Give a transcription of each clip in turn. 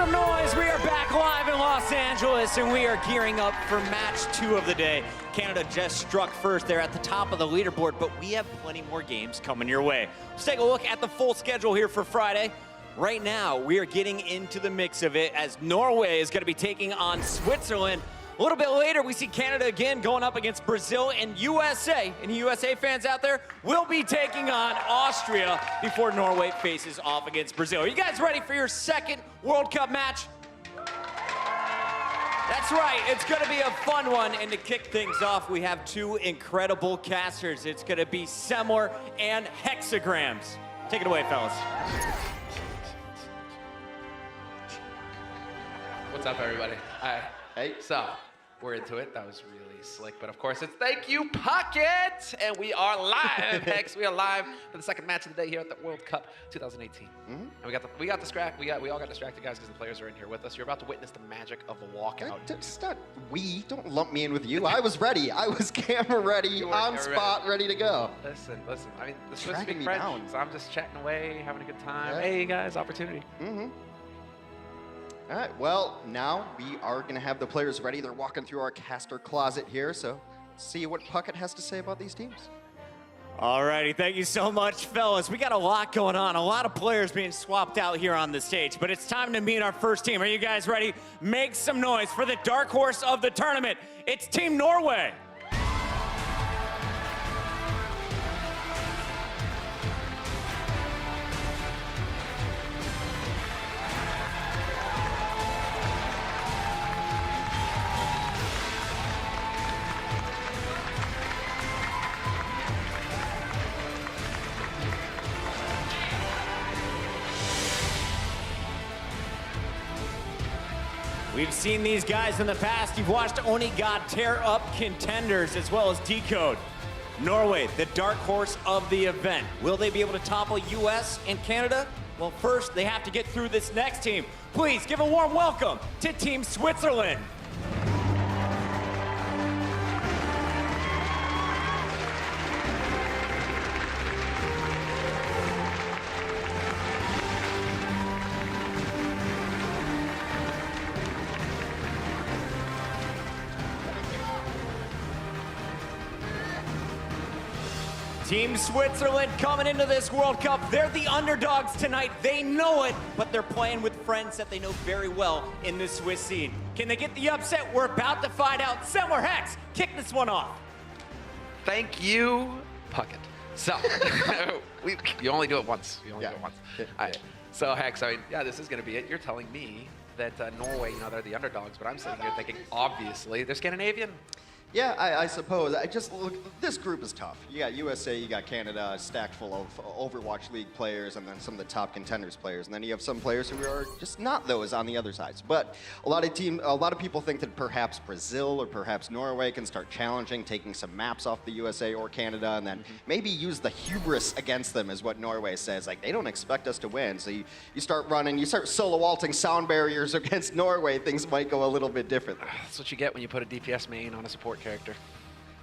some noise. We are back live in Los Angeles, and we are gearing up for match 2 of the day. Canada just struck first. They're at the top of the leaderboard, but we have plenty more games coming your way. Let's take a look at the full schedule here for Friday. Right now, we are getting into the mix of it as Norway is going to be taking on Switzerland. A little bit later, we see Canada again going up against Brazil and USA. Any USA fans out there? We'll be taking on Austria before Norway faces off against Brazil. Are you guys ready for your second World Cup match? That's right, it's gonna be a fun one, and to kick things off, we have 2 incredible casters. It's gonna be Semler and Hexagrams. Take it away, fellas. What's up, everybody? Hi. Hey. So, we're into it. That was really slick, but of course, it's Thank You Pocket, and we are live, Hex. We are live for the second match of the day here at the World Cup 2018. And we all got distracted, guys, because the players are in here with us. You're about to witness the magic of the walkout. It's not we. Don't lump me in with you. I was ready. I was camera ready, on spot, ready to go. Listen. I mean, the Swiss speak French, so I'm just chatting away, having a good time. Yeah. Hey, guys, opportunity. All right, well, now we are going to have the players ready. They're walking through our caster closet here, so see what Puckett has to say about these teams. Alrighty, thank you so much, fellas. We got a lot going on, a lot of players being swapped out here on the stage, but it's time to meet our first team. Are you guys ready? Make some noise for the dark horse of the tournament. It's Team Norway. We've seen these guys in the past. You've watched Onigod tear up contenders as well as Decode. Norway, the dark horse of the event. Will they be able to topple US and Canada? Well, first, they have to get through this next team. Please give a warm welcome to Team Switzerland. Team Switzerland coming into this World Cup. They're the underdogs tonight. They know it, but they're playing with friends that they know very well in the Swiss scene. Can they get the upset? We're about to find out. Semler Hex, kick this one off. Thank you, Puckett. So, you only do it once. You only do it once. All right. So, Hex, I mean, yeah, this is going to be it. You're telling me that Norway, they're the underdogs, but I'm sitting here thinking, obviously, they're Scandinavian. Yeah, I suppose. I just look, this group is tough. You got USA, you got Canada, stacked full of Overwatch League players, and then some of the top contenders players. And then you have some players who are just not those on the other sides. But a lot of people think that perhaps Brazil or perhaps Norway can start challenging, taking some maps off the USA or Canada, and then maybe use the hubris against them, is what Norway says. Like, they don't expect us to win. So you start running, you start solo waltzing sound barriers against Norway, things might go a little bit differently. That's what you get when you put a DPS main on a support character.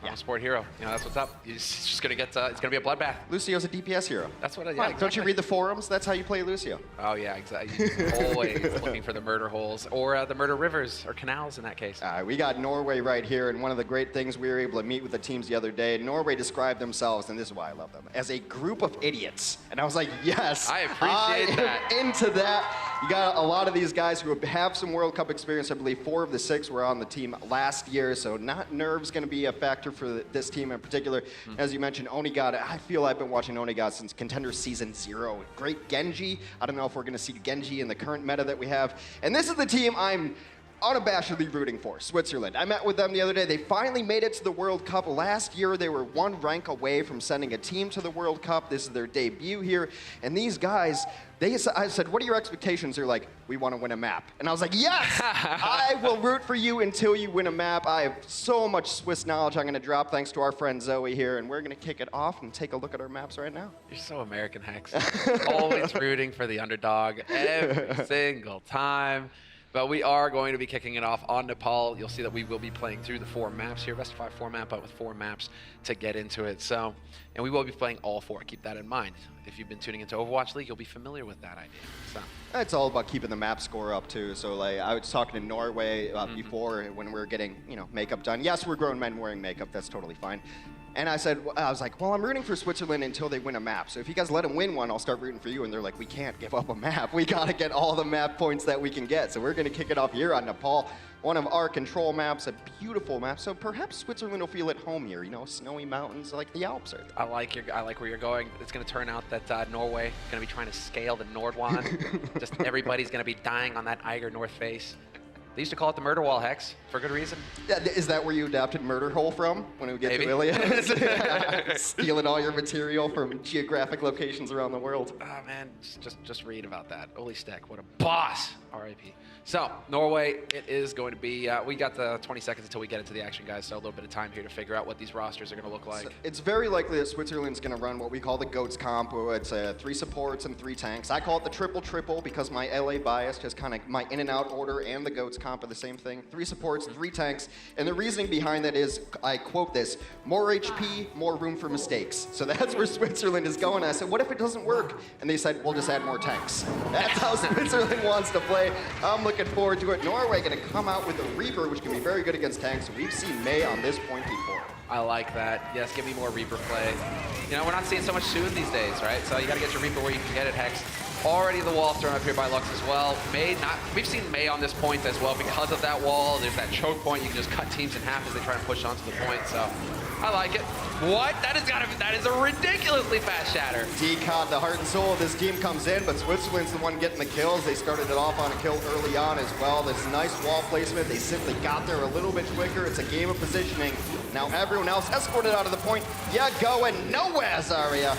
I'm a support hero. That's what's up. It's just gonna get. It's gonna be a bloodbath. Lucio's a DPS hero. That's what. Yeah, exactly. Don't you read the forums? That's how you play Lucio. Oh yeah, exactly. Always looking for the murder holes or the murder rivers or canals in that case. We got Norway right here, and one of the great things we were able to meet with the teams the other day. Norway described themselves, and this is why I love them, as a group of idiots. And I was like, yes, I appreciate that. Into that. You got a lot of these guys who have some World Cup experience. I believe 4 of the 6 were on the team last year, so not nerves going to be a factor for this team in particular. As you mentioned, Onigod, I feel I've been watching Onigod since Contender Season 0. Great Genji. I don't know if we're going to see Genji in the current meta that we have. And this is the team I'm unabashedly rooting for, Switzerland. I met with them the other day. They finally made it to the World Cup. Last year, they were 1 rank away from sending a team to the World Cup. This is their debut here. And these guys, I said, what are your expectations? They're like, we want to win a map. And I was like, yes, I will root for you until you win a map. I have so much Swiss knowledge I'm going to drop thanks to our friend Zoe here. And we're going to kick it off and take a look at our maps right now. You're so American, Hex. Always rooting for the underdog every single time. But we are going to be kicking it off on Nepal. You'll see that we will be playing through the 4 maps here, best of 5 format, but with 4 maps to get into it. So, and we will be playing all 4. Keep that in mind. If you've been tuning into Overwatch League, you'll be familiar with that idea. So. It's all about keeping the map score up too. So like I was talking to Norway before when we were getting makeup done. Yes, we're grown men wearing makeup. That's totally fine. And I was like, well, I'm rooting for Switzerland until they win a map. So if you guys let them win one, I'll start rooting for you. And they're like, we can't give up a map. We got to get all the map points that we can get. So we're going to kick it off here on Nepal, one of our control maps, a beautiful map. So perhaps Switzerland will feel at home here. Snowy mountains like the Alps are. I like where you're going. It's going to turn out that Norway is going to be trying to scale the Nordwand. Just everybody's going to be dying on that Eiger North face. They used to call it the murder wall, Hex, for good reason. Yeah, is that where you adapted murder hole from when we get Maybe. to Iliad? Stealing all your material from geographic locations around the world. Oh man, just read about that. Holy Steck, what a boss. R.I.P. So, Norway, it is going to be, we got the 20 seconds until we get into the action, guys, so a little bit of time here to figure out what these rosters are going to look like. So it's very likely that Switzerland's going to run what we call the GOATS comp, where it's 3 supports and 3 tanks. I call it the triple because my LA bias, just kind of my in and out order and the GOATS comp are the same thing. 3 supports, 3 tanks, and the reasoning behind that is, I quote this, more HP, more room for mistakes. So that's where Switzerland is going. I said, what if it doesn't work? And they said, we'll just add more tanks. That's how Switzerland wants to play. I'm looking forward to it. Norway going to come out with a Reaper, which can be very good against tanks. We've seen May on this point before. I like that. Yes, give me more Reaper play. We're not seeing so much Soon these days, right? So you got to get your Reaper where you can get it, Hex. Already the wall thrown up here by Lux as well. We've seen May on this point as well because of that wall. There's that choke point. You can just cut teams in half as they try to push onto the point. So I like it. What? That is a ridiculously fast shatter. Decod, the heart and soul of this team, comes in, but Switzerland's the one getting the kills. They started it off on a kill early on as well. This nice wall placement. They simply got there a little bit quicker. It's a game of positioning. Now everyone else escorted out of the point. Yeah, going nowhere, Zarya.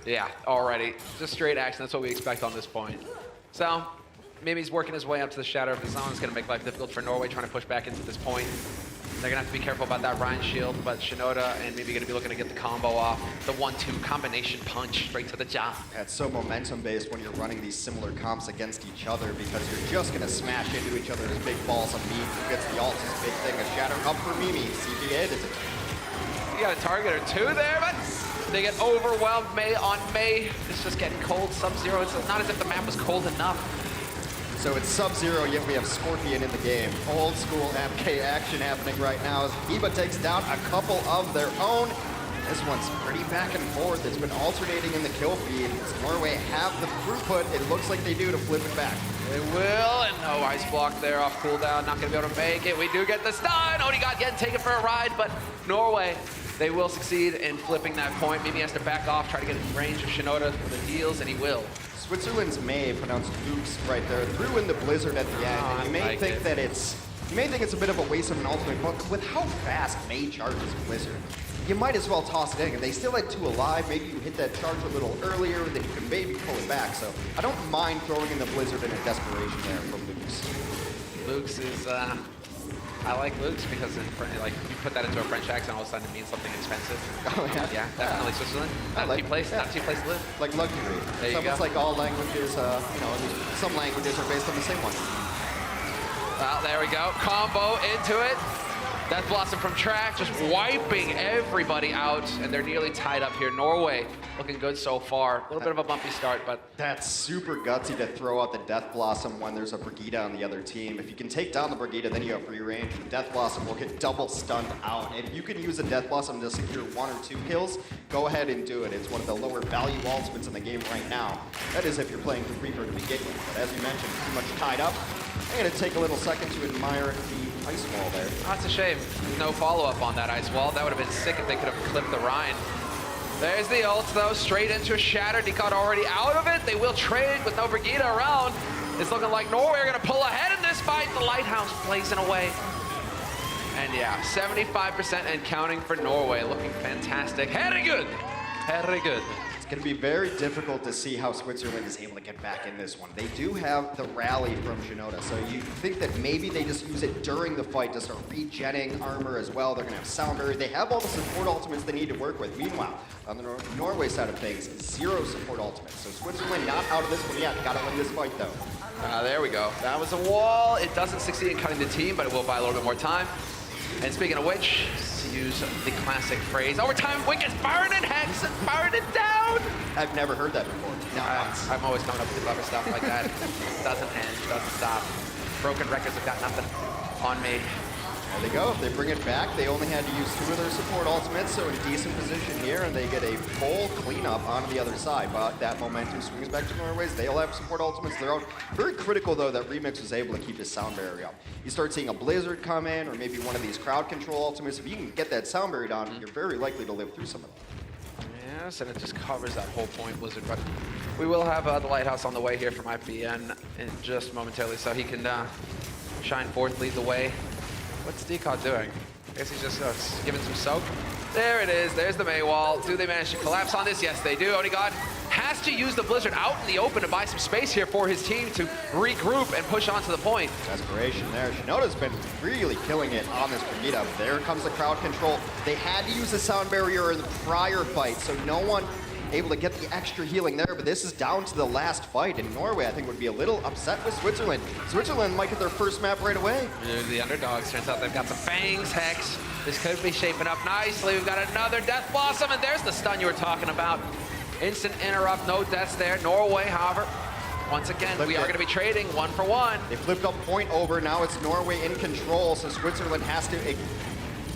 Yeah, already. Just straight action. That's what we expect on this point. So, Mimi's working his way up to the shadow of the zone. It's going to make life difficult for Norway trying to push back into this point. They're going to have to be careful about that Ryan shield, but Shinoda and Mimi going to be looking to get the combo off. The 1-2 combination punch straight to the jaw. That's so momentum-based when you're running these similar comps against each other because you're just going to smash into each other as big balls of meat. Who gets the ult is a big thing. A shatter up for Mimi. CPA is it. You got a target or 2 there, but they get overwhelmed. May on May. It's just getting cold. Sub-Zero. It's not as if the map was cold enough. So it's Sub-Zero, yet we have Scorpion in the game. Old school MK action happening right now as Eva takes down a couple of their own. This one's pretty back and forth. It's been alternating in the kill feed. Does Norway have the throughput? It looks like they do to flip it back. They will, and no ice block there off cooldown. Not going to be able to make it. We do get the stun. Odegaard getting taken for a ride, but Norway, they will succeed in flipping that point. Mimi has to back off, try to get in range of Shinoda for the heals, and he will. Switzerland's May, pronounced Luke's right there, threw in the Blizzard at the end. And you may think that it's a bit of a waste of an ultimate, but with how fast May charges Blizzard, you might as well toss it in. And they still had 2 alive. Maybe you hit that charge a little earlier, then you can maybe pull it back. So I don't mind throwing in the Blizzard in a desperation there from Luke's. Luke's is, I like Luke's because like you put that into a French accent, all of a sudden it means something expensive. Oh yeah? Yeah, definitely Switzerland. Not a cheap place to live. Like luxury. There you It's almost go. like all languages, some languages are based on the same one. Well, there we go. Combo into it. Death Blossom from track, just wiping everybody out, and they're nearly tied up here. Norway looking good so far. A little bit of a bumpy start, but That's super gutsy to throw out the Death Blossom when there's a Brigida on the other team. If you can take down the Brigida, then you have free range. The Death Blossom will get double stunned out. If you can use a Death Blossom to secure 1 or 2 kills, go ahead and do it. It's one of the lower value ultimates in the game right now. That is if you're playing the Reaper to begin with. But as you mentioned, pretty much tied up. I'm going to take a little second to admire the ice wall there. that's a shame. No follow-up on that ice wall. That would have been sick if they could have clipped the Rhine. There's the ult, though, straight into a shatter. Decod already out of it. They will trade with no Brigida around. It's looking like Norway are going to pull ahead in this fight. The Lighthouse blazing away. And yeah, 75% and counting for Norway. Looking fantastic. Very good. Very good. It's Going to be very difficult to see how Switzerland is able to get back in this one. They do have the rally from Shinoda, so you think that maybe they just use it during the fight to start regenning armor as well. They're going to have sound barrier. They have all the support ultimates they need to work with. Meanwhile, on the Norway side of things, 0 support ultimates. So Switzerland not out of this one yet. Got to win this fight though. There we go. That was a wall. It doesn't succeed in cutting the team, but it will buy a little bit more time. And speaking of which, to use the classic phrase, overtime Wink is burning Hex and burning down. I've never heard that before. No, I'm always coming up with clever stuff like that. Doesn't end, doesn't stop. Broken records have got nothing on me. There they go. If they bring it back, they only had to use 2 of their support ultimates, so in decent position here, and they get a full cleanup onto the other side. But that momentum swings back to Norway's. They'll have support ultimates of their own. Very critical, though, that Remix was able to keep his sound barrier up. You start seeing a Blizzard come in, or maybe one of these crowd control ultimates. If you can get that sound barrier down, you're very likely to live through some of them. Yes, and it just covers that whole point, Blizzard. But we will have the Lighthouse on the way here from IPN in just momentarily, so he can shine forth, lead the way. What's Decod doing? I guess he's just giving some soak. There it is. There's the May wall. Do they manage to collapse on this? Yes, they do. Onigod has to use the Blizzard out in the open to buy some space here for his team to regroup and push on to the point. Desperation there. Shinoda's been really killing it on this Brigida. There comes the crowd control. They had to use the sound barrier in the prior fight, so no one able to get the extra healing there, but this is down to the last fight, and Norway, I think, would be a little upset with Switzerland. Switzerland might get their first map right away. The underdogs, turns out they've got some fangs, Hex. This could be shaping up nicely. We've got another Death Blossom, and there's the stun you were talking about. Instant interrupt, no deaths there. Norway, however, once again, we are going to be trading 1 for 1. They flipped up point over, now it's Norway in control, so Switzerland has to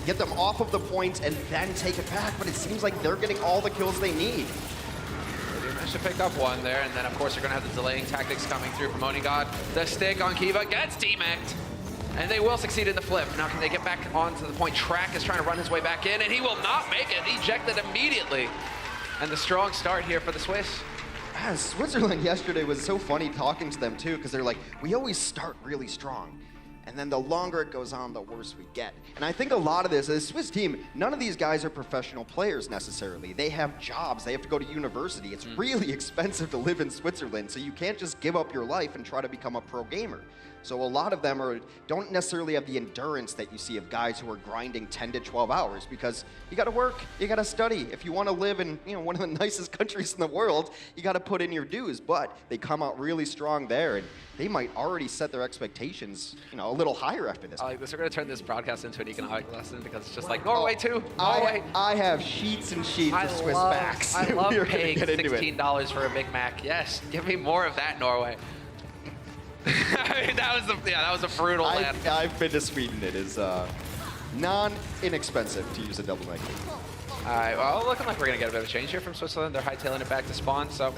get them off of the points and then take it back, but it seems like they're getting all the kills they need. They do manage to pick up 1 there, and then of course you're gonna have the delaying tactics coming through from Onigod. The stick on Kiva gets demeched, and they will succeed in the flip. Now can they get back onto the point? Track is trying to run his way back in, and he will not make it. Ejected immediately. And the strong start here for the Swiss. Switzerland yesterday was so funny talking to them too, because they're like, we always start really strong. And then the longer it goes on, the worse we get. And I think a lot of this, the Swiss team, none of these guys are professional players necessarily. They have jobs, they have to go to university. It's really expensive to live in Switzerland, so you can't just give up your life and try to become a pro gamer. So a lot of them don't necessarily have the endurance that you see of guys who are grinding 10 to 12 hours, because you gotta work, you gotta study. If you wanna live in one of the nicest countries in the world, you gotta put in your dues. But they come out really strong there, and they might already set their expectations a little higher after this. I like this. We're gonna turn this broadcast into an economic lesson, because it's just like Norway too. Norway. I have sheets and sheets of Swiss backs. I love paying $16 for a Big Mac. Yes, give me more of that, Norway. I mean, that was a brutal land. I've been to Sweden. It is non-inexpensive to use a double negative. All right, well, looking like we're gonna get a bit of a change here from Switzerland. They're hightailing it back to spawn, so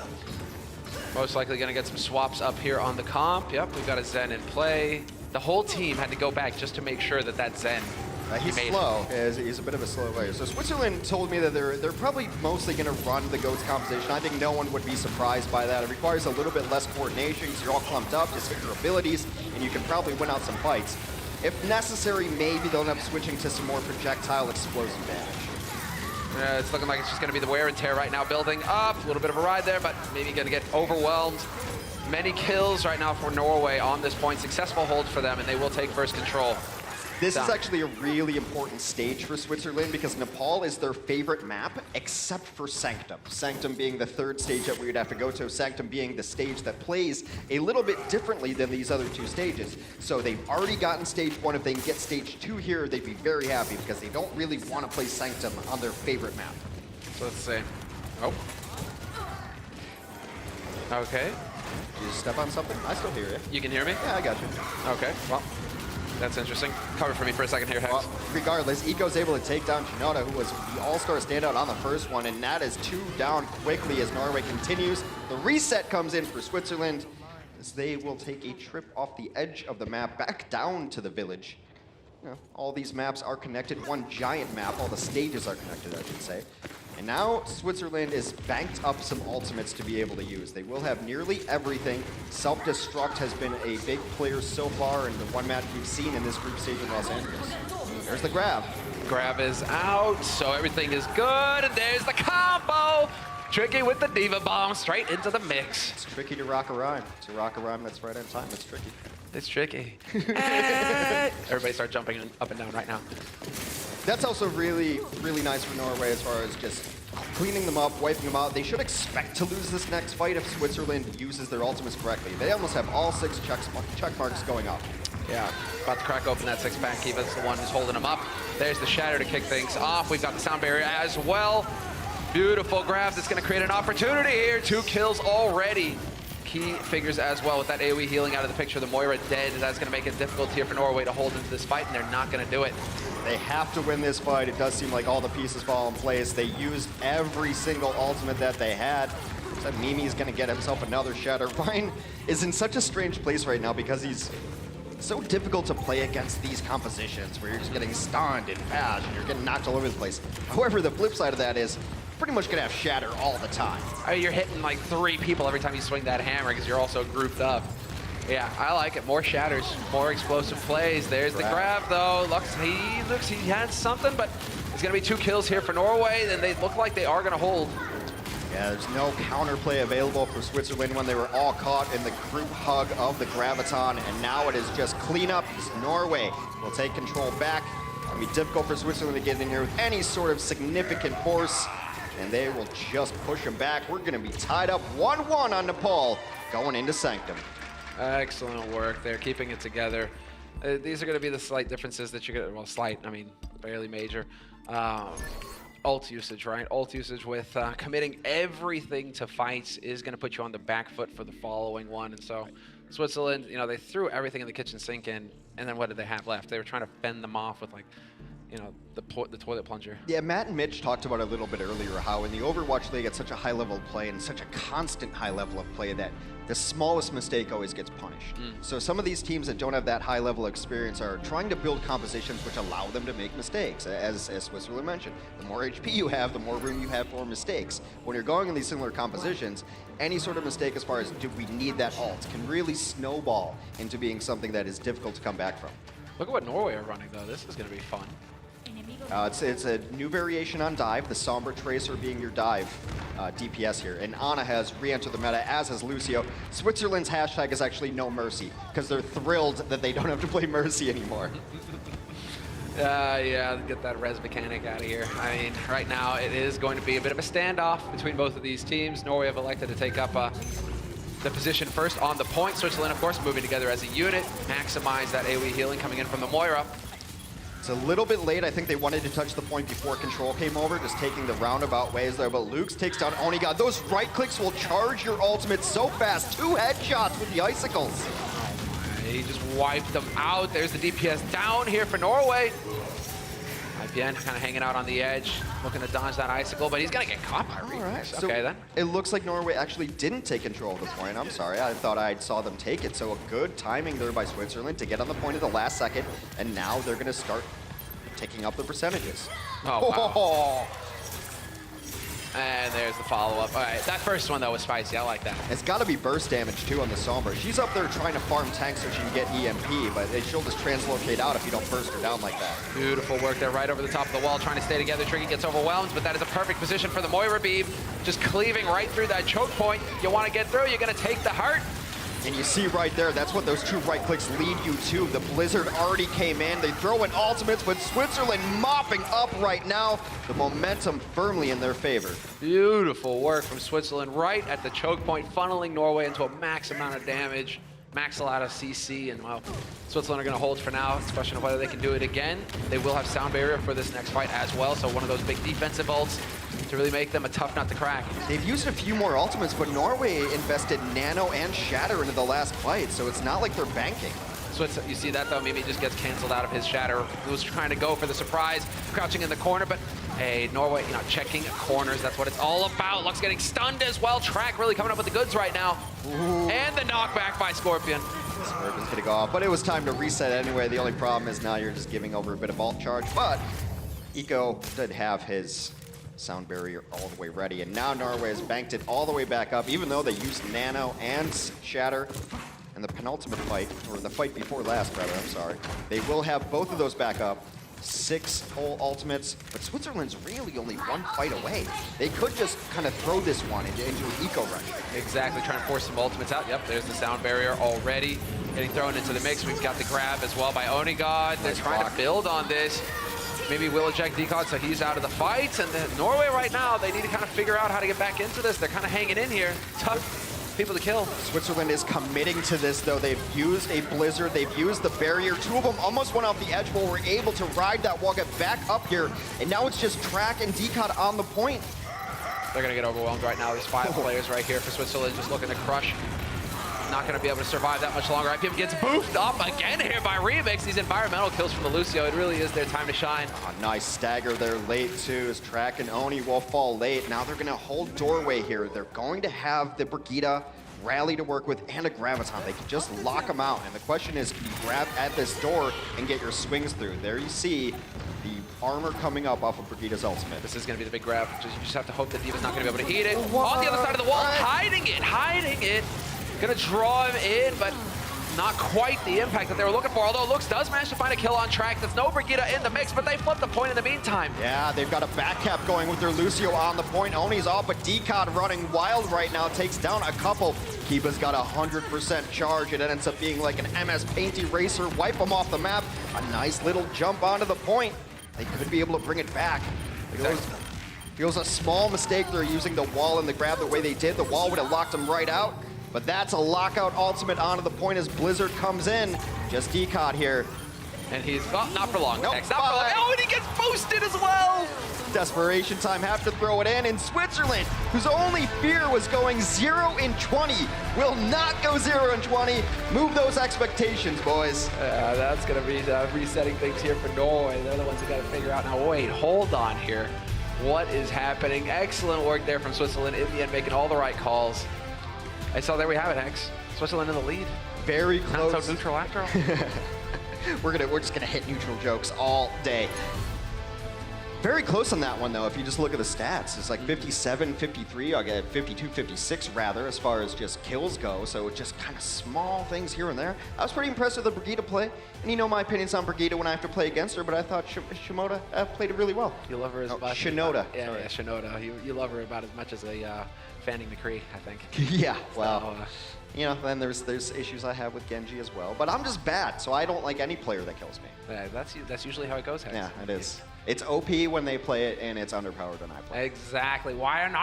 most likely gonna get some swaps up here on the comp. Yep, we've got a Zen in play. The whole team had to go back just to make sure that that Zen. He's slow. He's a bit of a slow player. So Switzerland told me that they're probably mostly going to run the GOATS composition. I think no one would be surprised by that. It requires a little bit less coordination because you're all clumped up, just hit your abilities, and you can probably win out some fights. If necessary, maybe they'll end up switching to some more projectile explosive damage. It's looking like it's just going to be the wear and tear right now, building up. A little bit of a ride there, but maybe going to get overwhelmed. Many kills right now for Norway on this point. Successful hold for them, and they will take first control. This is actually a really important stage for Switzerland, because Nepal is their favorite map, except for Sanctum. Sanctum being the 3rd stage that we would have to go to, Sanctum being the stage that plays a little bit differently than these other 2 stages. So they've already gotten stage 1. If they can get stage 2 here, they'd be very happy, because they don't really want to play Sanctum on their favorite map. So let's see. Oh. Okay. Did you just step on something? I still hear you. You can hear me? Yeah, I got you. Okay, well. That's interesting. Cover for me for a second here, Hex. Well, regardless, Eco's able to take down Shinoda, who was the all-star standout on the first one, and that is 2 down quickly as Norway continues. The reset comes in for Switzerland, as they will take a trip off the edge of the map back down to the village. All these maps are connected, one giant map. All the stages are connected, I should say. And now Switzerland is banked up some ultimates to be able to use. They will have nearly everything. Self-destruct has been a big player so far in the one match we've seen in this group stage in Los Angeles. There's the grab. Grab is out, so everything is good, and there's the combo! Tricky with the Diva Bomb straight into the mix. It's tricky to rock a rhyme. To rock a rhyme that's right on time. It's tricky. It's tricky. Everybody start jumping up and down right now. That's also really, really nice for Norway as far as just cleaning them up, wiping them out. They should expect to lose this next fight if Switzerland uses their ultimates correctly. They almost have all 6 check marks going up. Yeah, about to crack open that 6-pack. Kiva's the one who's holding him up. There's the Shatter to kick things off. We've got the sound barrier as well. Beautiful grab that's going to create an opportunity here. 2 kills already. Key figures as well with that AoE healing out of the picture. The Moira dead. That's going to make it difficult here for Norway to hold into this fight, and they're not going to do it. They have to win this fight. It does seem like all the pieces fall in place. They used every single ultimate that they had. So Mimi's going to get himself another Shatter. Ryan is in such a strange place right now because he's so difficult to play against these compositions where you're just getting stunned and bashed and you're getting knocked all over the place. However, the flip side of that is pretty much gonna have Shatter all the time. You're hitting like 3 people every time you swing that hammer because you're also grouped up. Yeah, I like it. More Shatters, more explosive plays. There's the grab though. He had something, but it's gonna be 2 kills here for Norway, and they look like they are gonna hold. Yeah, there's no counterplay available for Switzerland when they were all caught in the group hug of the Graviton, and now it is just cleanup. Norway will take control back. It'll be difficult for Switzerland to get in here with any sort of significant force, and they will just push them back. We're gonna be tied up 1-1 on Nepal going into Sanctum. Excellent work there, keeping it together. These are gonna be the slight differences that you're gonna, well, slight, I mean, barely major. Ult usage, right? Ult usage with committing everything to fights is going to put you on the back foot for the following one. And so Switzerland, you know, they threw everything in the kitchen sink in, and then what did they have left? They were trying to fend them off with, like, you know, the toilet plunger. Yeah, Matt and Mitch talked about it a little bit earlier, how in the Overwatch League it's such a high level of play and such a constant high level of play that the smallest mistake always gets punished. So some of these teams that don't have that high level of experience are trying to build compositions which allow them to make mistakes. As Switzerland mentioned, the more HP you have, the more room you have for mistakes. When you're going in these similar compositions, any sort of mistake as far as do we need that ult can really snowball into being something that is difficult to come back from. Look at what Norway are running though. This is going to be fun. It's a new variation on dive, the Sombra Tracer being your dive DPS here. And Ana has re-entered the meta, as has Lucio. Switzerland's hashtag is actually no mercy, because they're thrilled that they don't have to play mercy anymore. Yeah, get that res mechanic out of here. I mean, right now it is going to be a bit of a standoff between both of these teams. Norway have elected to take up the position first on the point. Switzerland, of course, moving together as a unit, maximize that AoE healing coming in from the Moira. It's a little bit late. I think they wanted to touch the point before Control came over, just taking the roundabout ways there. But Lukes takes down Onigod. Those right clicks will charge your ultimate so fast. 2 headshots with the icicles. Oh my, he just wiped them out. There's the DPS down here for Norway. IPN kind of hanging out on the edge, looking to dodge that icicle, but he's gonna get caught by Reflex. So okay, then. It looks like Norway actually didn't take control of the point. I'm sorry, I thought I saw them take it. So a good timing there by Switzerland to get on the point at the last second, and now they're gonna start taking up the percentages. Oh, wow. And there's the follow-up. All right, that first one, though, was spicy. I like that. It's got to be burst damage, too, on the Sombra. She's up there trying to farm tanks so she can get EMP, but she'll just translocate out if you don't burst her down like that. Beautiful work there, right over the top of the wall, trying to stay together. Tricky gets overwhelmed, but that is a perfect position for the Moira Beam. Just cleaving right through that choke point. You want to get through, you're going to take the heart. And you see right there, that's what those 2 right clicks lead you to. The Blizzard already came in. They throw in ultimates, but Switzerland mopping up right now. The momentum firmly in their favor. Beautiful work from Switzerland right at the choke point, funneling Norway into a max amount of damage. Max a lot of CC, and well, Switzerland are going to hold for now. It's a question of whether they can do it again. They will have sound barrier for this next fight as well, so one of those big defensive ults to really make them a tough nut to crack. They've used a few more ultimates, but Norway invested Nano and Shatter into the last fight, so it's not like they're banking. You see that though, Mimi just gets canceled out of his Shatter. He was trying to go for the surprise, crouching in the corner, but hey, Norway, you know, checking corners, that's what it's all about. Lux getting stunned as well. Track really coming up with the goods right now. Ooh. And the knockback by Scorpion. Scorpion's gonna go off, but it was time to reset anyway. The only problem is now you're just giving over a bit of ult charge, but Eco did have his sound barrier all the way ready, and now Norway has banked it all the way back up, even though they used Nano and Shatter. And the penultimate fight, or the fight before last, rather, I'm sorry. They will have both of those back up. 6 full ultimates, but Switzerland's really only 1 fight away. They could just kind of throw this one into an eco rush. Exactly, trying to force some ultimates out. Yep, there's the sound barrier already getting thrown into the mix. We've got the grab as well by Onigod. They're trying to build on this. Maybe will eject Decon, so he's out of the fight. And then Norway right now, they need to kind of figure out how to get back into this. They're kind of hanging in here. Tough people to kill. Switzerland is committing to this, though. They've used a blizzard. They've used the barrier. 2 of them almost went off the edge, but were able to ride that wall, get back up here. And now it's just Track and Decod on the point. They're going to get overwhelmed right now. There's 5 players right here for Switzerland just looking to crush. Not going to be able to survive that much longer. IPM gets boofed up again here by Remix. These environmental kills from the Lucio. It really is their time to shine. A nice stagger there late, too, as Track and Oni will fall late. Now they're going to hold doorway here. They're going to have the Brigida rally to work with and a Graviton. They can just lock them out. And the question is, can you grab at this door and get your swings through? There you see the armor coming up off of Brigida's ultimate. This is going to be the big grab. You just have to hope that Diva's not going to be able to eat it. On the other side of the wall, hiding it. Gonna draw him in, but not quite the impact that they were looking for. Although Lux does manage to find a kill on Track. There's no Brigida in the mix, but they flip the point in the meantime. Yeah, they've got a back cap going with their Lucio on the point. Oni's off, but Decod running wild right now takes down a couple. Kiba's got 100% charge. It ends up being like an MS Paint Eraser, wipe them off the map. A nice little jump onto the point. They could be able to bring it back. Feels a small mistake they're using the wall and the grab the way they did. The wall would have locked them right out. But that's a lockout ultimate onto the point as Blizzard comes in. Just Decod here. And he's not for long. Nope, Not for long. Oh, and he gets boosted as well. Desperation time, have to throw it in. And Switzerland, whose only fear was going 0 in 20, will not go 0 in 20. Move those expectations, boys. That's going to be resetting things here for Norway. They're the ones who got to figure out, now wait, hold on here. What is happening? Excellent work there from Switzerland in the end, making all the right calls. And so there we have it, Hex. Switzerland in the lead. Very close. Not so neutral after all. We're just gonna hit neutral jokes all day. Very close on that one, though, if you just look at the stats. It's like 57, 53, I'll get 52, 56, rather, as far as just kills go. So just kind of small things here and there. I was pretty impressed with the Brigida play. And you know my opinions on Brigida when I have to play against her, but I thought Shimoda played it really well. You love her as much. Shinoda. Yeah, Shinoda. You love her about as much as a Fanning McCree, I think. Yeah, well, So, you know, then there's issues I have with Genji as well. But I'm just bad, so I don't like any player that kills me. yeah, that's usually how it goes, Hex. Yeah, it is. It's OP when they play it, and it's underpowered when I play it. Exactly. Why aren't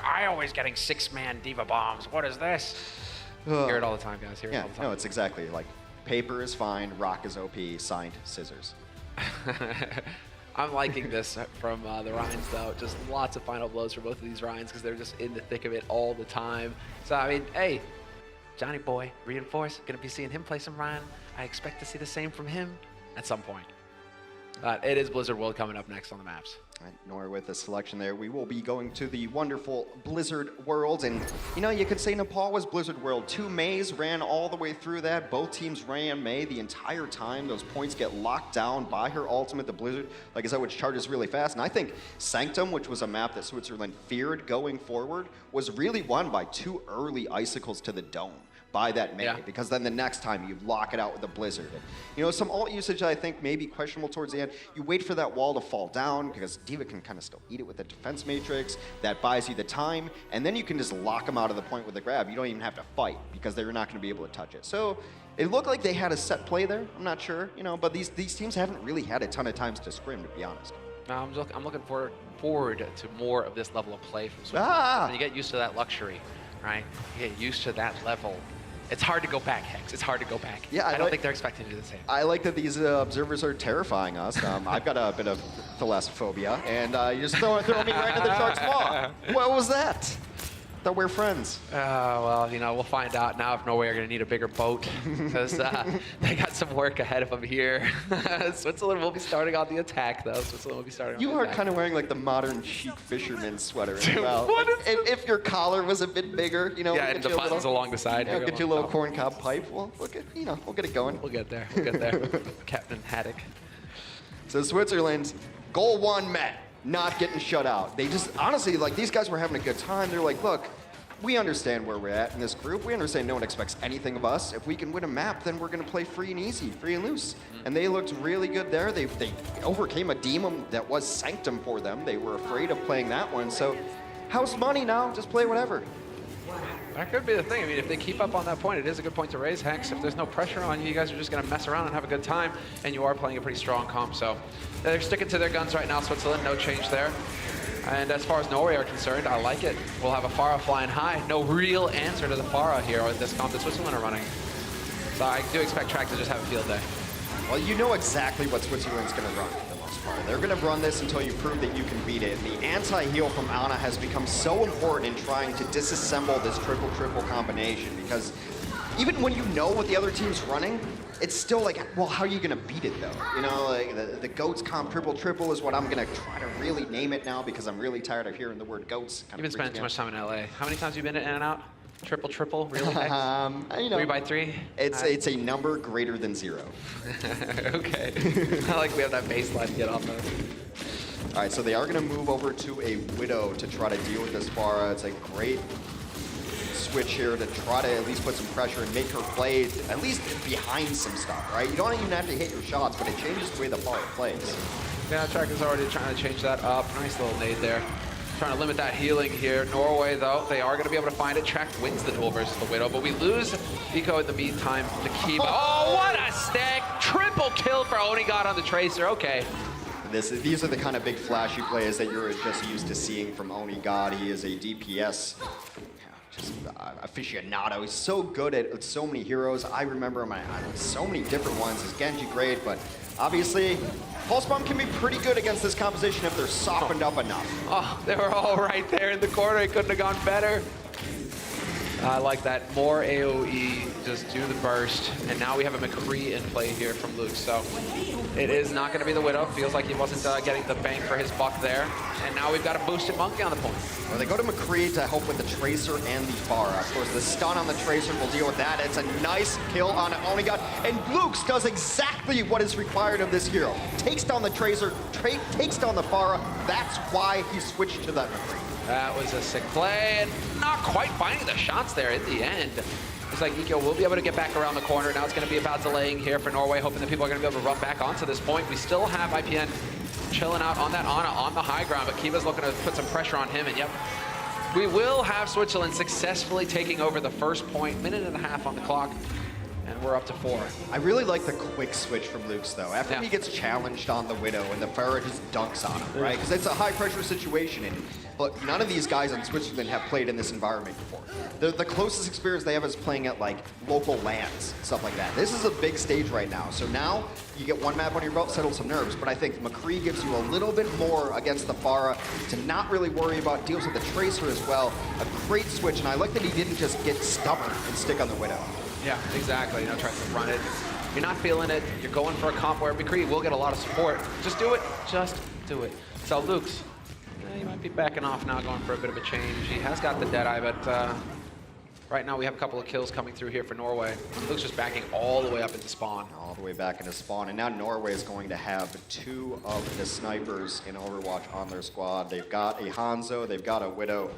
I always getting 6-man diva bombs? What is this? Hear it all the time, guys. Hear it all the time. No, it's exactly like paper is fine, rock is OP, signed scissors. I'm liking this from the Ryans, though. Just lots of final blows for both of these Ryans because they're just in the thick of it all the time. So, I mean, hey, Johnny Boy, reinforce. Going to be seeing him play some Ryan. I expect to see the same from him at some point. It is Blizzard World coming up next on the maps. Right, Norway with the selection there. We will be going to the wonderful Blizzard World. And, you know, you could say Nepal was Blizzard World. 2 Mays ran all the way through that. Both teams ran May the entire time. Those points get locked down by her ultimate, the Blizzard, like I said, which charges really fast. And I think Sanctum, which was a map that Switzerland feared going forward, was really won by 2 early icicles to the dome by that May, because then the next time you lock it out with a Blizzard. And, you know, some ult usage I think may be questionable towards the end. You wait for that wall to fall down because Diva can kind of still eat it with the defense matrix. That buys you the time, and then you can just lock them out of the point with the grab. You don't even have to fight because they're not going to be able to touch it. So it looked like they had a set play there. I'm not sure, you know, but these teams haven't really had a ton of times to scrim, to be honest. No, I'm looking forward to more of this level of play from Switzerland. When you get used to that luxury, right? You get used to that level. It's hard to go back, Hex. It's hard to go back. Yeah, I don't think they're expecting to do the same. I like that these observers are terrifying us. I've got a bit of thalassophobia, and you just throw me right into the shark's maw. What was that? Thought we're friends. Well, you know, we'll find out now if Norway are going to need a bigger boat because they got some work ahead of them here. Switzerland will be starting on the attack, though. Switzerland will be starting on the attack. You are kind of wearing like the modern chic fisherman sweater as well. If your collar was a bit bigger, you know. Yeah, and the buttons along the side. Yeah, get you a little corncob pipe. Well, we'll get it going. We'll get there. We'll get there. Captain Haddock. So Switzerland, goal 1 met. Not getting shut out. They just, honestly, like, these guys were having a good time. They're like, look, we understand where we're at in this group. We understand no one expects anything of us. If we can win a map, then we're going to play free and easy, free and loose. And they looked really good there. They overcame a demon that was Sanctum for them. They were afraid of playing that one. So house money now, just play whatever. That could be the thing. I mean, if they keep up on that point, it is a good point to raise, Hex. If there's no pressure on you, you guys are just going to mess around and have a good time, and you are playing a pretty strong comp. So they're sticking to their guns right now, Switzerland. No change there. And as far as Norway are concerned, I like it. We'll have a Pharah flying high. No real answer to the Pharah here with this comp that Switzerland are running. So I do expect Track to just have a field day. Well, you know exactly what Switzerland's going to run for the most part. They're going to run this until you prove that you can beat it. The anti-heal from Ana has become so important in trying to disassemble this triple-triple combination, because even when you know what the other team's running, it's still like, well, how are you going to beat it, though? You know, like the GOATS comp triple-triple is what I'm going to try to really name it now, because I'm really tired of hearing the word GOATS. You've been spending too much time in LA. How many times have you been in and out? Triple, really? You know, 3x3? It's a number greater than 0. Okay. I like we have that baseline to get off of. All right, so they are going to move over to a Widow to try to deal with this Pharah. It's a great switch here to try to at least put some pressure and make her play at least behind some stuff, right? You don't even have to hit your shots, but it changes the way the Pharah plays. Yeah, Track is already trying to change that up. Nice little nade there. Trying to limit that healing here. Norway, though, they are going to be able to find it. Track wins the duel versus the Widow, but we lose Eco in the meantime to Kiba. Oh, what a stack! Triple kill for Onigod on the Tracer. Okay. These are the kind of big flashy plays that you're just used to seeing from Onigod. He is a DPS aficionado. He's so good at so many heroes. I remember him on so many different ones. His Genji great, but obviously Pulse Bomb can be pretty good against this composition if they're softened up enough. Oh, they were all right there in the corner. It couldn't have gone better. I like that. More AoE, just do the burst. And now we have a McCree in play here from Luke. So it is not going to be the Widow. Feels like he wasn't getting the bang for his buck there. And now we've got a boosted Monkey on the point. Well, they go to McCree to help with the Tracer and the Pharah. Of course, the stun on the Tracer will deal with that. It's a nice kill on Onigod. And Luke's does exactly what is required of this hero. Takes down the Tracer, takes down the Pharah. That's why he switched to that McCree. That was a sick play, and not quite finding the shots there in the end. Looks like Eco will be able to get back around the corner. Now it's going to be about delaying here for Norway, hoping that people are going to be able to run back onto this point. We still have IPN chilling out on that Ana on the high ground, but Kiva's looking to put some pressure on him, and yep. We will have Switzerland successfully taking over the first point, minute and a half on the clock. And we're up to 4. I really like the quick switch from Luke's, though. After he gets challenged on the Widow and the Pharah just dunks on him, right? Because it's a high-pressure situation, but none of these guys on Switzerland have played in this environment before. The closest experience they have is playing at, like, local lands, stuff like that. This is a big stage right now, so now you get one map on your belt, settle some nerves, but I think McCree gives you a little bit more against the Pharah to not really worry about, deals with the Tracer as well. A great switch, and I like that he didn't just get stubborn and stick on the Widow. Yeah, exactly. You know, trying to run it. You're not feeling it. You're going for a comp where McCree will get a lot of support. Just do it. Just do it. So Luke's, he might be backing off now, going for a bit of a change. He has got the Deadeye, but right now we have a couple of kills coming through here for Norway. Luke's just backing all the way up into spawn. All the way back into spawn. And now Norway is going to have 2 of the snipers in Overwatch on their squad. They've got a Hanzo, they've got a Widow.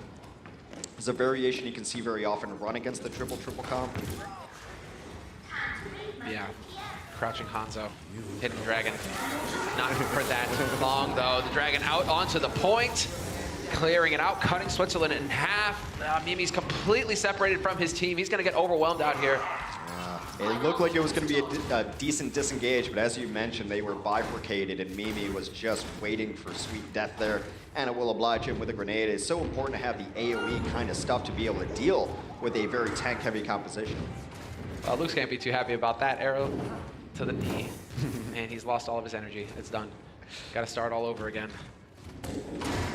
There's a variation you can see very often run against the triple comp. Yeah, crouching Hanzo, hidden dragon. Not for that long though. The dragon out onto the point, clearing it out, cutting Switzerland in half. Mimi's completely separated from his team. He's gonna get overwhelmed out here. It looked like it was going to be a decent disengage, but as you mentioned, they were bifurcated, and Mimi was just waiting for sweet death there, and it will oblige him with a grenade. It's so important to have the AoE kind of stuff to be able to deal with a very tank-heavy composition. Luke can't be too happy about that arrow to the knee, and he's lost all of his energy. It's done. Got to start all over again.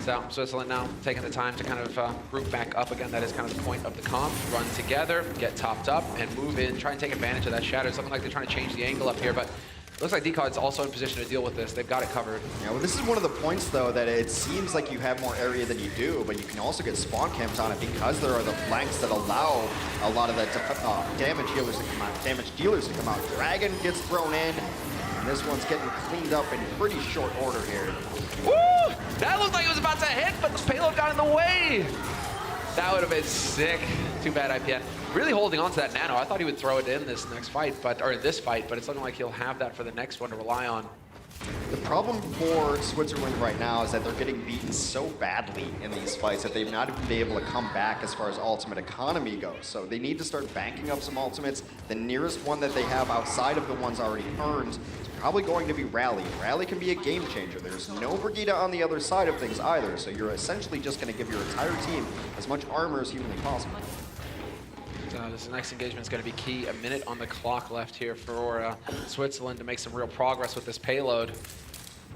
So Switzerland now taking the time to kind of group back up again. That is kind of the point of the comp. Run together, get topped up, and move in. Try and take advantage of that shadow. Something like they're trying to change the angle up here, but it looks like Decod's also in position to deal with this. They've got it covered. Yeah, well, this is one of the points, though, that it seems like you have more area than you do, but you can also get spawn camps on it because there are the flanks that allow a lot of the damage healers to come out, damage dealers to come out. Dragon gets thrown in, and this one's getting cleaned up in pretty short order here. Woo! That looked like it was about to hit, but the payload got in the way. That would have been sick. Too bad IPN. Really holding on to that nano. I thought he would throw it in this next fight, or this fight, but it's looking like he'll have that for the next one to rely on. The problem for Switzerland right now is that they're getting beaten so badly in these fights that they've not even been able to come back as far as ultimate economy goes. So they need to start banking up some ultimates. The nearest one that they have outside of the ones already earned is probably going to be Rally. Rally can be a game changer. There's no Brigida on the other side of things either, so you're essentially just going to give your entire team as much armor as humanly possible. This next engagement is going to be key. A minute on the clock left here for Switzerland to make some real progress with this payload.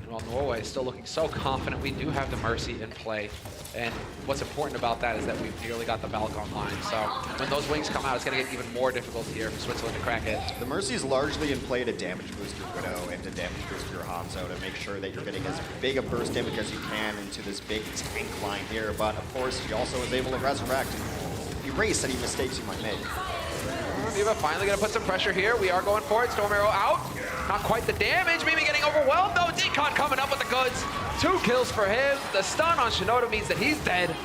And while Norway is still looking so confident, we do have the Mercy in play. And what's important about that is that we've nearly got the Valk online. So when those wings come out, it's going to get even more difficult here for Switzerland to crack it. The Mercy is largely in play to damage boost your Widow and to damage boost your Hanzo to make sure that you're getting as big a burst damage as you can into this big tank line here. But of course, she also is able to resurrect. Erase any mistakes you might make. D.Va finally going to put some pressure here. We are going for it. Storm Arrow out. Not quite the damage. Maybe getting overwhelmed though. Decon coming up with the goods. 2 kills for him. The stun on Shinoda means that he's dead.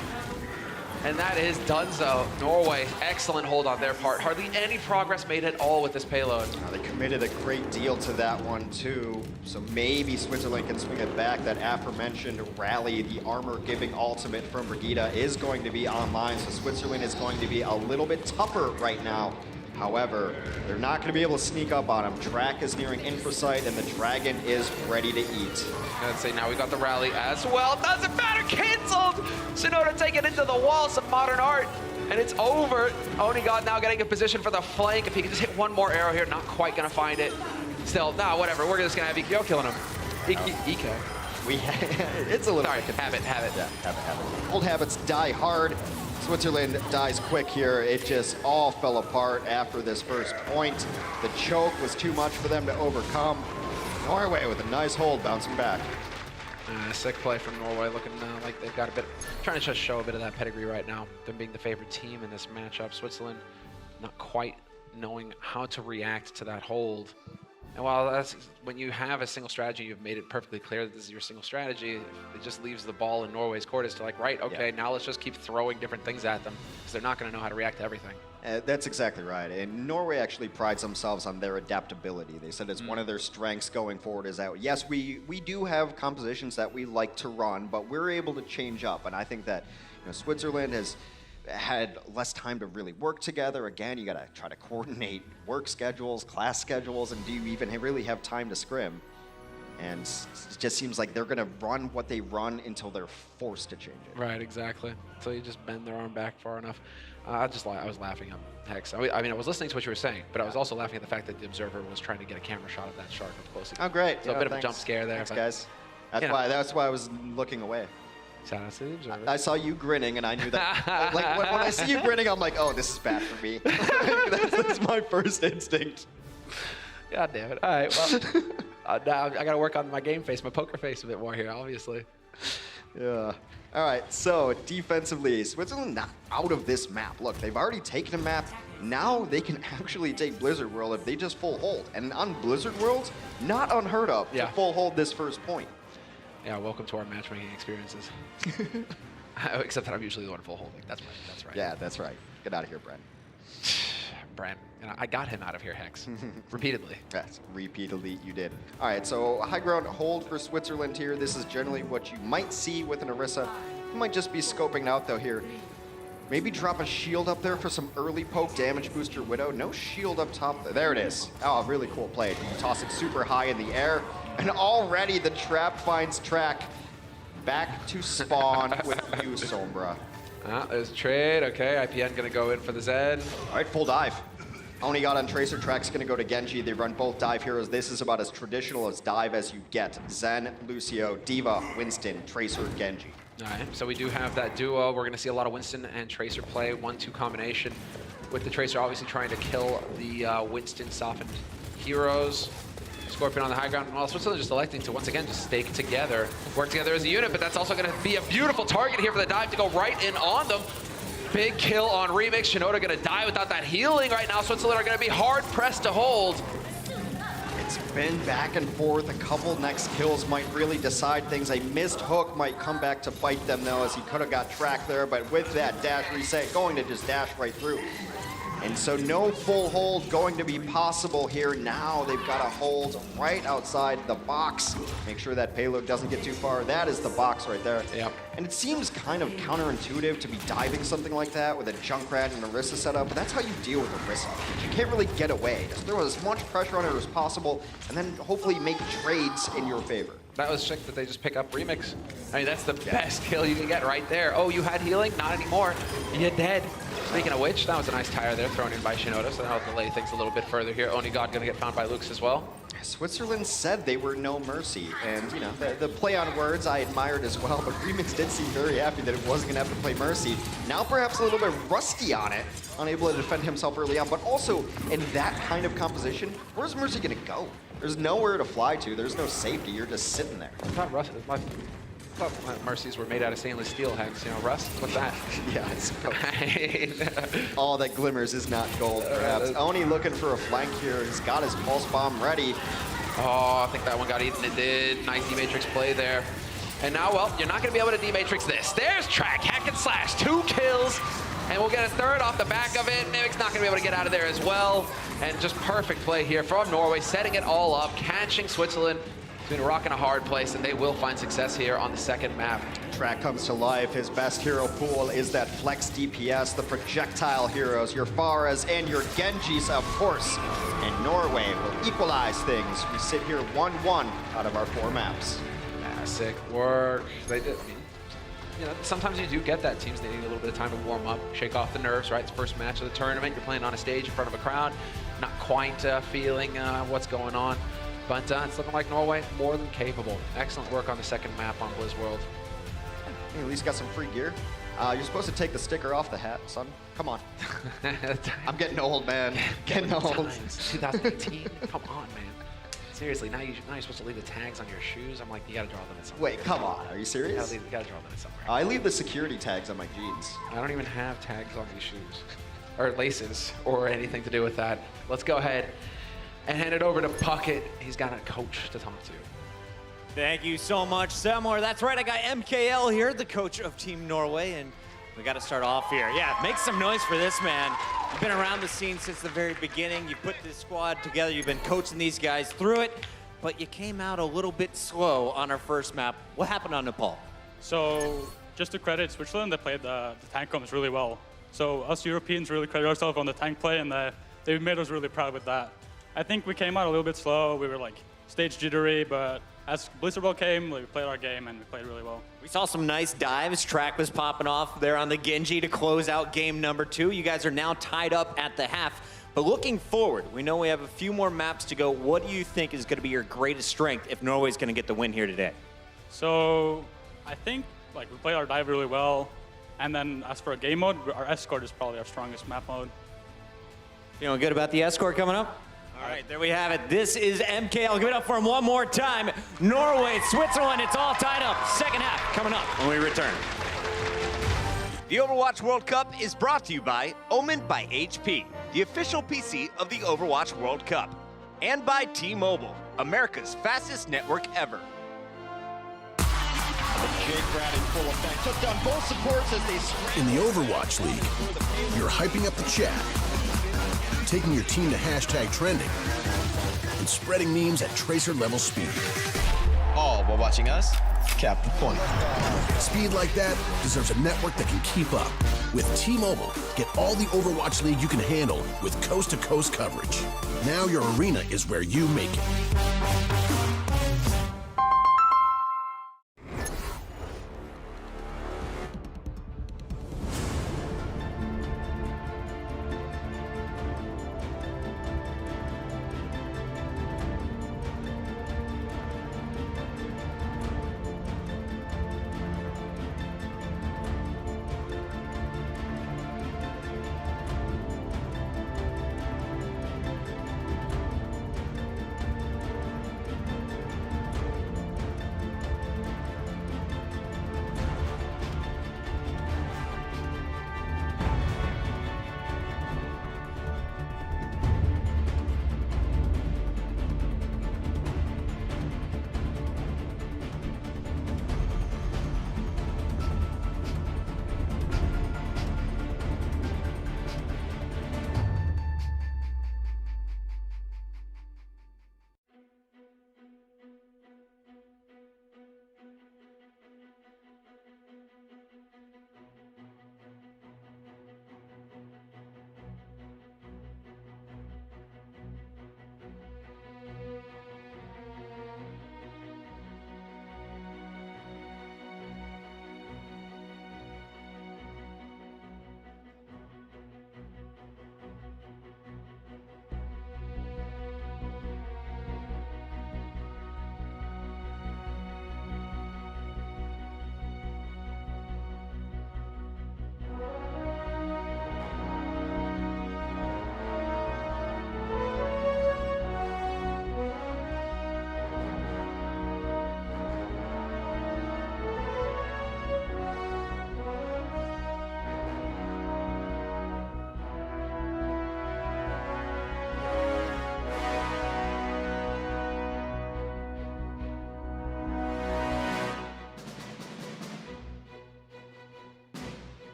And that is donezo. Norway, excellent hold on their part. Hardly any progress made at all with this payload. They committed a great deal to that one too. So maybe Switzerland can swing it back. That aforementioned Rally, the armor-giving ultimate from Brigida is going to be online. So Switzerland is going to be a little bit tougher right now. However, they're not going to be able to sneak up on him. Track is nearing infrasight, and the Dragon is ready to eat. I'd say now we got the Rally as well. Doesn't matter, canceled! Shinoda taking into the wall, some modern art, and it's over. Onigod now getting a position for the flank. If he can just hit one more arrow here, not quite going to find it. Still, nah, whatever. We're just going to have EKO killing him. EKO. It's a little... Sorry, have it. Yeah, have it. Old habits die hard. Switzerland dies quick here. It just all fell apart after this first point. The choke was too much for them to overcome. Norway with a nice hold, bouncing back. Sick play from Norway, looking like they've got a bit, trying to just show a bit of that pedigree right now. Them being the favored team in this matchup. Switzerland not quite knowing how to react to that hold. And while that's, when you have a single strategy, you've made it perfectly clear that this is your single strategy, it just leaves the ball in Norway's court as to like, right, okay, now let's just keep throwing different things at them because they're not going to know how to react to everything. That's exactly right. And Norway actually prides themselves on their adaptability. They said it's one of their strengths going forward is that, yes, we do have compositions that we like to run, but we're able to change up. And I think that Switzerland has had less time to really work together. Again, you got to try to coordinate work schedules, class schedules, and do you even really have time to scrim? And it just seems like they're going to run what they run until they're forced to change it. Right, exactly. So you just bend their arm back far enough. I was laughing at Hex. I mean, I was listening to what you were saying, but I was also laughing at the fact that the observer was trying to get a camera shot of that shark up close. Oh, great. So a bit of a jump scare there. Thanks, guys. That's why I was looking away. Shout out to the observer. I saw you grinning, and I knew that. Like when I see you grinning, I'm like, oh, this is bad for me. that's my first instinct. God damn it. All right, well, now I got to work on my game face, my poker face a bit more here, obviously. Yeah. All right, so defensively, Switzerland not out of this map. Look, they've already taken a map. Now they can actually take Blizzard World if they just full hold. And on Blizzard World, not unheard of to full hold this first point. Yeah, welcome to our matchmaking experiences. Except that I'm usually the one full holding. That's right. Yeah, that's right. Get out of here, Brent. Brent, I got him out of here, Hex. Repeatedly. Yes, repeatedly you did. All right, so high ground hold for Switzerland here. This is generally what you might see with an Orisa. You might just be scoping out though here. Maybe drop a shield up there for some early poke damage booster Widow. No shield up top. There it is. Oh, really cool play. You toss it super high in the air, and already the trap finds Track back to spawn with you, Sombra. There's a trade. Okay, IPN going to go in for the Zen. All right, full dive. Onigod on Tracer. Track's going to go to Genji. They run both dive heroes. This is about as traditional as dive as you get. Zen, Lucio, D.Va, Winston, Tracer, Genji. All right, so we do have that duo. We're going to see a lot of Winston and Tracer play, 1-2 combination, with the Tracer obviously trying to kill the Winston softened heroes. Scorpion on the high ground. Well, Switzerland just electing to once again just stake together, work together as a unit, but that's also going to be a beautiful target here for the dive to go right in on them. Big kill on Remix. Shinoda going to die without that healing right now. Switzerland are going to be hard pressed to hold. It's been back and forth. A couple next kills might really decide things. A missed hook might come back to bite them, though, as he could have got tracked there. But with that dash reset, going to just dash right through. And so no full hold going to be possible here. Now they've got to hold right outside the box. Make sure that payload doesn't get too far. That is the box right there. Yep. And it seems kind of counterintuitive to be diving something like that with a Junkrat and Orisa setup, but that's how you deal with Orisa. You can't really get away. Just throw as much pressure on her as possible, and then hopefully make trades in your favor. That was sick that they just pick up Remix. I mean, that's the best kill you can get right there. Oh, you had healing? Not anymore. You're dead. Speaking of which, that was a nice tire there thrown in by Shinoda, so that'll delay things a little bit further here. Onigod gonna get found by Lux as well. Switzerland said they were no mercy, and you know, the play on words I admired as well, but Remix did seem very happy that it wasn't gonna have to play mercy. Now perhaps a little bit rusty on it, unable to defend himself early on, but also in that kind of composition, where's Mercy gonna go? There's nowhere to fly to, there's no safety, you're just sitting there. I thought Mercies were made out of stainless steel, Hex. You know, rust? What's that? Yeah, I suppose. All that glimmers is not gold, perhaps. Oni looking for a flank here. He's got his pulse bomb ready. Oh, I think that one got eaten. It did. Nice D-Matrix play there. And now, well, you're not going to be able to D-Matrix this. There's Track, hack and slash, 2 kills. And we'll get a third off the back of it. Mimic's not going to be able to get out of there as well. And just perfect play here from Norway, setting it all up, catching Switzerland. It's been a rock and a hard place, and they will find success here on the second map. Track comes to life. His best hero pool is that flex DPS, the projectile heroes, your Pharas and your Genjis, of course. And Norway will equalize things. We sit here 1-1 out of our 4 maps. Sick work. They did. I mean, you know, sometimes you do get that. Teams needing a little bit of time to warm up, shake off the nerves, right? It's the first match of the tournament. You're playing on a stage in front of a crowd, not quite feeling what's going on. But it's looking like Norway more than capable. Excellent work on the second map on Blizz World. Hey, at least got some free gear. You're supposed to take the sticker off the hat, son. Come on. I'm getting old, man. Getting old. 2018. Come on, man. Seriously, now you're supposed to leave the tags on your shoes. I'm like, you gotta draw them in somewhere. Wait, come on. Are you serious? You gotta draw them in somewhere. I leave the security tags on my jeans. I don't even have tags on these shoes, or laces, or anything to do with that. Let's go ahead and hand it over to Puckett. He's got a coach to talk to. Thank you so much, Semler. That's right, I got MKL here, the coach of Team Norway, and we got to start off here. Yeah, make some noise for this man. You've been around the scene since the very beginning. You put this squad together. You've been coaching these guys through it, but you came out a little bit slow on our first map. What happened on Nepal? So just to credit Switzerland, they played the tank comms really well. So us Europeans really credit ourselves on the tank play, and they made us really proud with that. I think we came out a little bit slow. We were like stage jittery, but as Blizzard World came, we played our game and we played really well. We saw some nice dives. Track was popping off there on the Genji to close out game number 2. You guys are now tied up at the half. But looking forward, we know we have a few more maps to go. What do you think is going to be your greatest strength if Norway's going to get the win here today? So I think like we played our dive really well. And then as for a game mode, our escort is probably our strongest map mode. Feeling good about the escort coming up? All right, there we have it. This is MKL. Give it up for him one more time. Norway, Switzerland, it's all tied up. Second half coming up when we return. The Overwatch World Cup is brought to you by Omen by HP, the official PC of the Overwatch World Cup, and by T-Mobile, America's fastest network ever. Junkrat in full effect. Took down both supports as they In the Overwatch League, you're hyping up the chat, taking your team to hashtag trending, and spreading memes at tracer-level speed. All while watching us cap the point. Speed like that deserves a network that can keep up. With T-Mobile, get all the Overwatch League you can handle with coast-to-coast coverage. Now your arena is where you make it.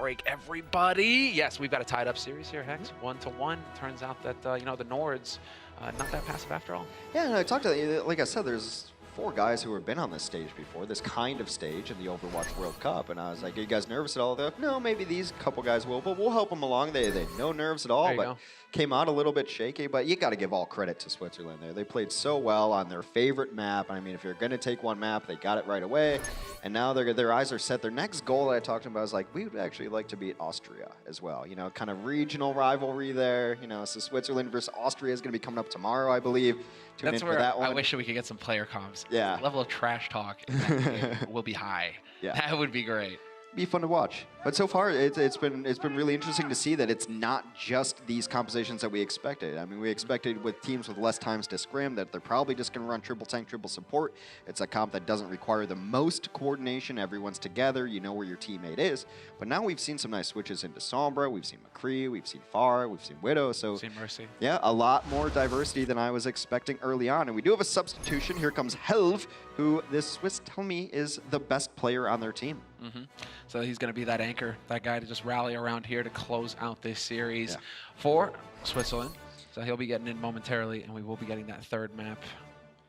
break, everybody. Yes, we've got a tied up series here, Hex. 1-1. Turns out that, you know, the Nords, not that passive after all. Yeah, and I talked to, like I said, there's 4 guys who have been on this stage before, this kind of stage in the Overwatch World Cup, and I was like, are you guys nervous at all? They're like, no, maybe these couple guys will, but we'll help them along. They no nerves at all, but came out a little bit shaky, but you got to give all credit to Switzerland there. They played so well on their favorite map. I mean, if you're going to take one map, they got it right away, and now their eyes are set. Their next goal that I talked to them about was like, we would actually like to beat Austria as well. You know, kind of regional rivalry there. You know, so Switzerland versus Austria is going to be coming up tomorrow, I believe. That's where that one. I wish we could get some player comms. Yeah. The level of trash talk in that game will be high. Yeah. That would be great. Be fun to watch. But so far, it's been really interesting to see that it's not just these compositions that we expected. I mean, we expected with teams with less times to scrim that they're probably just going to run triple tank, triple support. It's a comp that doesn't require the most coordination. Everyone's together. You know where your teammate is. But now we've seen some nice switches into Sombra. We've seen McCree. We've seen Pharah. We've seen Widow. So seen Mercy. Yeah, a lot more diversity than I was expecting early on. And we do have a substitution. Here comes Helv, who this Swiss tell me is the best player on their team. So he's going to be that anchor, that guy to just rally around here to close out this series for Switzerland. So he'll be getting in momentarily, and we will be getting that third map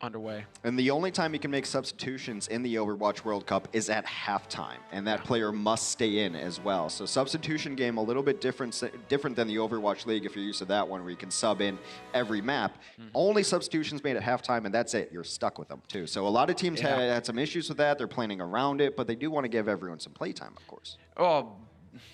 underway. And the only time you can make substitutions in the Overwatch World Cup is at halftime, and that player must stay in as well. So substitution game a little bit different than the Overwatch League if you're used to that one where you can sub in every map. Only substitutions made at halftime, and that's it. You're stuck with them too. So a lot of teams had some issues with that. They're planning around it, but they do want to give everyone some playtime, of course. Oh,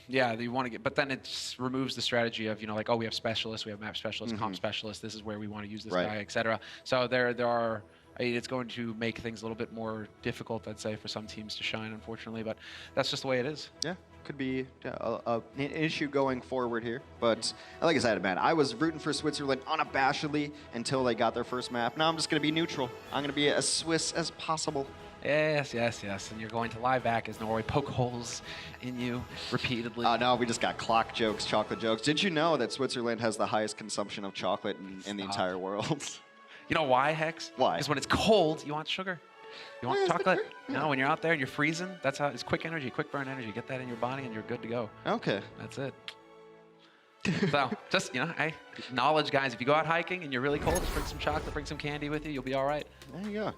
yeah, you want to get, but then it just removes the strategy of, you know, like, oh, we have specialists, we have map specialists, comp specialists, this is where we want to use this guy, etc. So there are, it's going to make things a little bit more difficult, I'd say, for some teams to shine, unfortunately, but that's just the way it is. Yeah, could be an issue going forward here. But like I said, man, I was rooting for Switzerland unabashedly until they got their first map. Now I'm just going to be neutral. I'm going to be as Swiss as possible. Yes, yes, yes. And you're going to lie back as Norway poke holes in you repeatedly. No, we just got clock jokes, chocolate jokes. Did you know that Switzerland has the highest consumption of chocolate in the entire world? You know why, Hex? Why? Because when it's cold, you want sugar. You want chocolate? No, when you're out there and you're freezing, that's how it's quick energy, quick burn energy. Get that in your body and you're good to go. Okay. That's it. So just, you know, hey, knowledge, guys. If you go out hiking and you're really cold, just bring some chocolate, bring some candy with you. You'll be all right. There you go.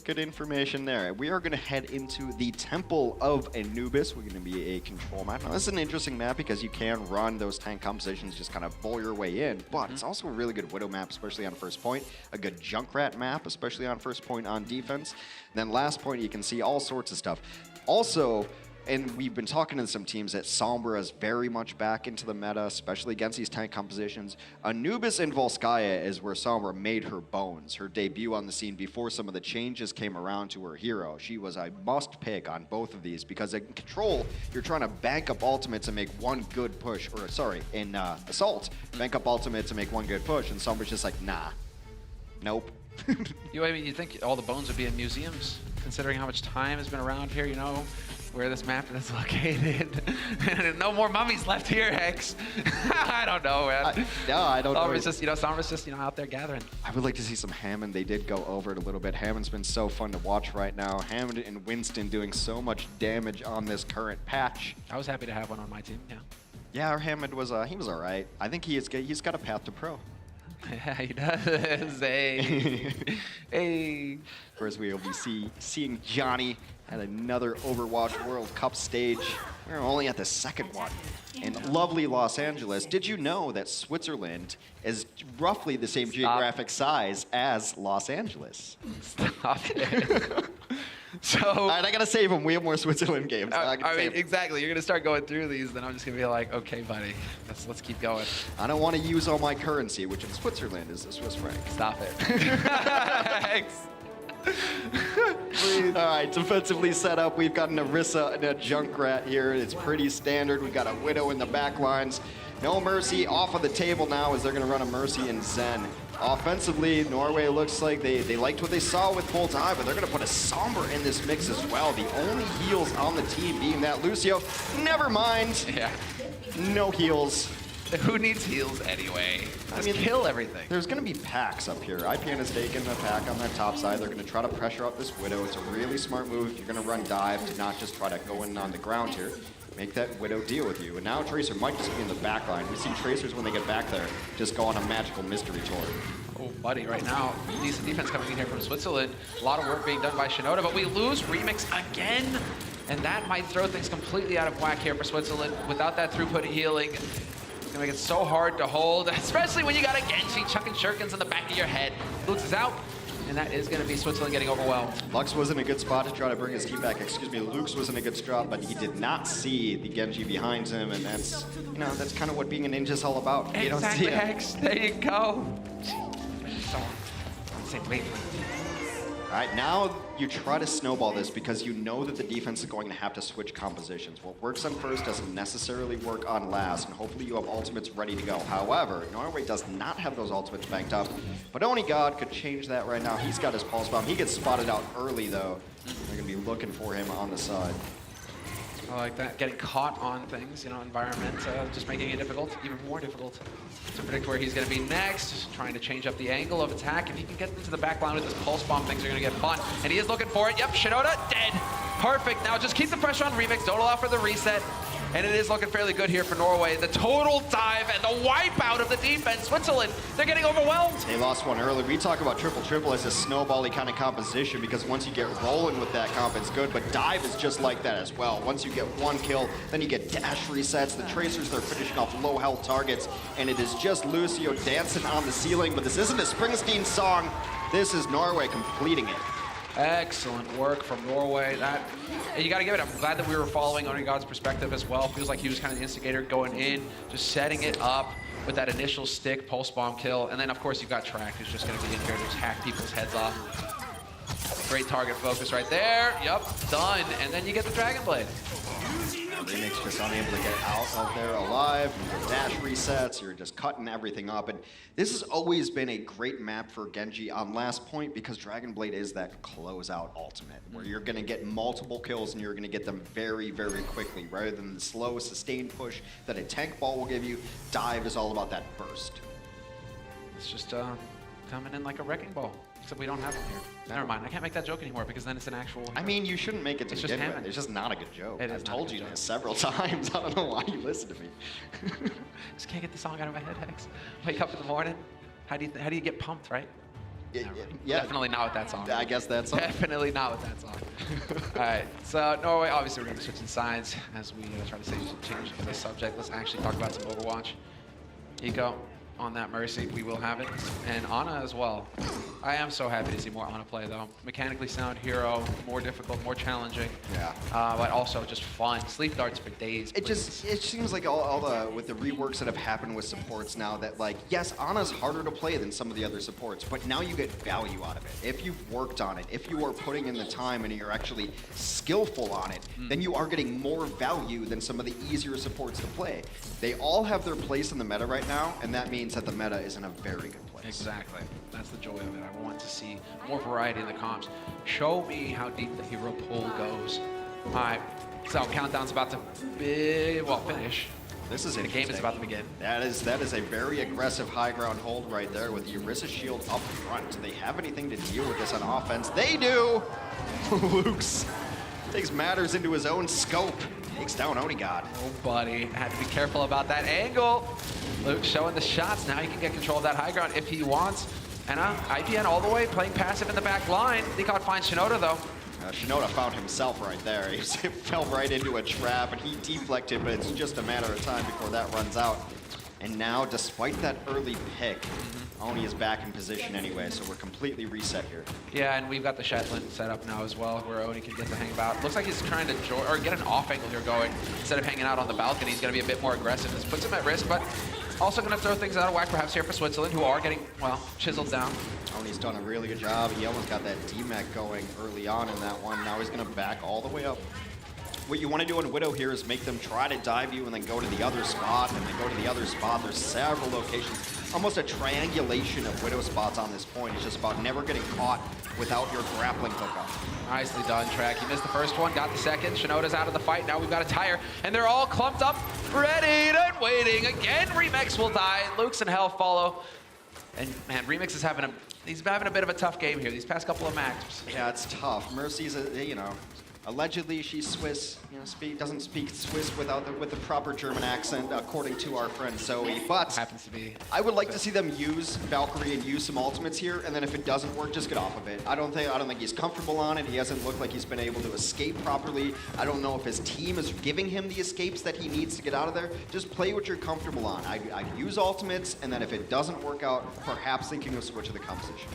Good information there. We are going to head into the Temple of Anubis. We're going to be a control map. Now, this is an interesting map because you can run those tank compositions, just kind of bull your way in, but it's also a really good Widow map, especially on first point. A good Junkrat map, especially on first point on defense. And then last point, you can see all sorts of stuff. Also, and we've been talking to some teams that Sombra is very much back into the meta, especially against these tank compositions. Anubis and Volskaya is where Sombra made her bones, her debut on the scene before some of the changes came around to her hero. She was a must pick on both of these because in Control, you're trying to bank up ultimates and make one good push, or sorry, in Assault, bank up ultimates and make one good push, and Sombra's just like, nah, nope. I mean, you think all the bones would be in museums, considering how much time has been around here, you know, where this map is located. No more mummies left here, Hex. I don't know, man. I don't know. Sombra's just, you know, Sombra's just, you know, out there gathering. I would like to see some Hammond. They did go over it a little bit. Hammond's been so fun to watch right now. Hammond and Winston doing so much damage on this current patch. I was happy to have one on my team, yeah. Yeah, our Hammond was, he was all right. I think he's got a path to pro. Yeah, he does. Hey. Hey. First, we will be seeing Johnny at another Overwatch World Cup stage. We're only at the second one in lovely Los Angeles. Did you know that Switzerland is roughly the same geographic size as Los Angeles? Stop it. So, all right, I gotta save them. We have more Switzerland games. I mean, exactly. You're gonna start going through these, then I'm just gonna be like, okay, buddy, let's keep going. I don't want to use all my currency, which in Switzerland is the Swiss franc. Stop it. All right, defensively set up. We've got an Orisa and a Junkrat here. It's pretty standard. We've got a Widow in the back lines. No Mercy off of the table now as they're going to run a Mercy and Zen. Offensively, Norway looks like they liked what they saw with Full Time, but they're going to put a Sombra in this mix as well. The only heals on the team being that Lucio. Never mind. Yeah. No heals. Who needs heals anyway? Just kill everything. There's going to be packs up here. IPN has taken a pack on that top side. They're going to try to pressure up this Widow. It's a really smart move if you're going to run dive to not just try to go in on the ground here. make that Widow deal with you. And now Tracer might just be in the back line. We've seen Tracers when they get back there just go on a magical mystery tour. Oh, buddy, right now, decent defense coming in here from Switzerland. A lot of work being done by Shinoda, but we lose Remix again. And that might throw things completely out of whack here for Switzerland. Without that throughput healing, it's gonna make it so hard to hold, especially when you got a Genji chucking shurikens in the back of your head. Lux is out, and that is gonna be Switzerland getting overwhelmed. Lux was in a good spot to try to bring his team back. Excuse me, Lux was in a good spot, but he did not see the Genji behind him, and that's, you know, that's kind of what being a ninja is all about. You don't see Exactly, it. Hex. There you go. So, same way. All right, now you try to snowball this because you know that the defense is going to have to switch compositions. What works on first doesn't necessarily work on last, and hopefully you have ultimates ready to go. However, Norway does not have those ultimates banked up, but Oni God could change that right now. He's got his pulse bomb. He gets spotted out early, though. They're going to be looking for him on the side. I like that. Getting caught on things, you know, environment, just making it difficult, even more difficult to predict where he's going to be next. Trying to change up the angle of attack. If he can get into the back line with his pulse bomb, things are going to get fun. And he is looking for it. Yep, Shinoda dead. Perfect. Now just keep the pressure on Remix. Don't allow for the reset. And it is looking fairly good here for Norway. The total dive and the wipeout of the defense. Switzerland, they're getting overwhelmed. They lost one early. We talk about triple-triple as a snowbally kind of composition because once you get rolling with that comp, it's good. But dive is just like that as well. Once you get one kill, then you get dash resets. The Tracers, they're finishing off low health targets. And it is just Lucio dancing on the ceiling. But this isn't a Springsteen song. This is Norway completing it. Excellent work from Norway. That, and you got to give it. I'm glad that we were following Oni God's perspective as well. Feels like he was kind of the instigator going in, just setting it up with that initial stick pulse bomb kill. And then, of course, you've got Track, who's just going to be in here to just hack people's heads off. Great target focus right there. Yup, done. And then you get the Dragon Blade. Remix just unable to get out of there alive. Your dash resets, you're just cutting everything up. And this has always been a great map for Genji on last point because Dragon Blade is that closeout ultimate where you're going to get multiple kills and you're going to get them very, very quickly. Rather than the slow, sustained push that a tank ball will give you, dive is all about that burst. It's just coming in like a wrecking ball. Except we don't have it here. Never mind. I can't make that joke anymore because then it's an actual. I mean, you shouldn't make it to begin with. It's just not a good joke. I've told you this several times. I don't know why you listen to me. Just can't get the song out of my head, Hex. Wake up in the morning. How do you get pumped, right? Yeah. Definitely not with that song. I guess that's all. Definitely not with that song. All right. So Norway, obviously we're going to be switching sides as we try to change the subject. Let's actually talk about some Overwatch. Eco. On that Mercy, we will have it. And Ana as well. I am so happy to see more Ana play, though. Mechanically sound hero, more difficult, more challenging. Yeah. But also just fun. Sleep darts for days. It seems like all the with the reworks that have happened with supports now that like yes, Ana's harder to play than some of the other supports, but now you get value out of it. If you've worked on it, if you are putting in the time and you're actually skillful on it, then you are getting more value than some of the easier supports to play. They all have their place in the meta right now, and that means that the meta is in a very good place. Exactly. That's the joy of it. I want to see more variety in the comps. Show me how deep the hero pool goes. All right. So countdown's about to finish. This is the game is about to begin. That is a very aggressive high ground hold right there with the Orisa shield up front. Do they have anything to deal with this on offense? They do! Luke's takes matters into his own scope. Takes down Oni God. Oh, buddy. Had to be careful about that angle. Luke showing the shots. Now he can get control of that high ground if he wants. And IPN all the way, playing passive in the back line. Nikon finds Shinoda, though. Shinoda found himself right there. He fell right into a trap, and he deflected, but it's just a matter of time before that runs out. And now, despite that early pick, Oni is back in position anyway, so we're completely reset here. Yeah, and we've got the Shetland set up now as well, where Oni can get to hang about. Looks like he's trying to get an off angle here going. Instead of hanging out on the balcony, he's going to be a bit more aggressive. This puts him at risk, but also going to throw things out of whack perhaps here for Switzerland, who are getting, well, chiseled down. Oni's done a really good job. He almost got that D-Mech going early on in that one. Now he's going to back all the way up. What you want to do in Widow here is make them try to dive you and then go to the other spot, and then go to the other spot. There's several locations. Almost a triangulation of Widow spots on this point. It's just about never getting caught without your grappling hookup. Nicely done, Track. He missed the first one, got the second. Shinoda's out of the fight. Now we've got a tire, and they're all clumped up, ready and waiting. Again, Remix will die. Luke's and Hell follow. And man, Remix is having a bit of a tough game here these past couple of matches. Yeah, it's tough. Mercy's, you know, Allegedly, she's Swiss. Doesn't speak Swiss with the proper German accent, according to our friend Zoe. But Happens to be. I would like to see them use Valkyrie and use some ultimates here, and then if it doesn't work, just get off of it. I don't think he's comfortable on it. He hasn't looked like he's been able to escape properly. I don't know if his team is giving him the escapes that he needs to get out of there. Just play what you're comfortable on. I'd use ultimates, and then if it doesn't work out, perhaps thinking of switch to the composition.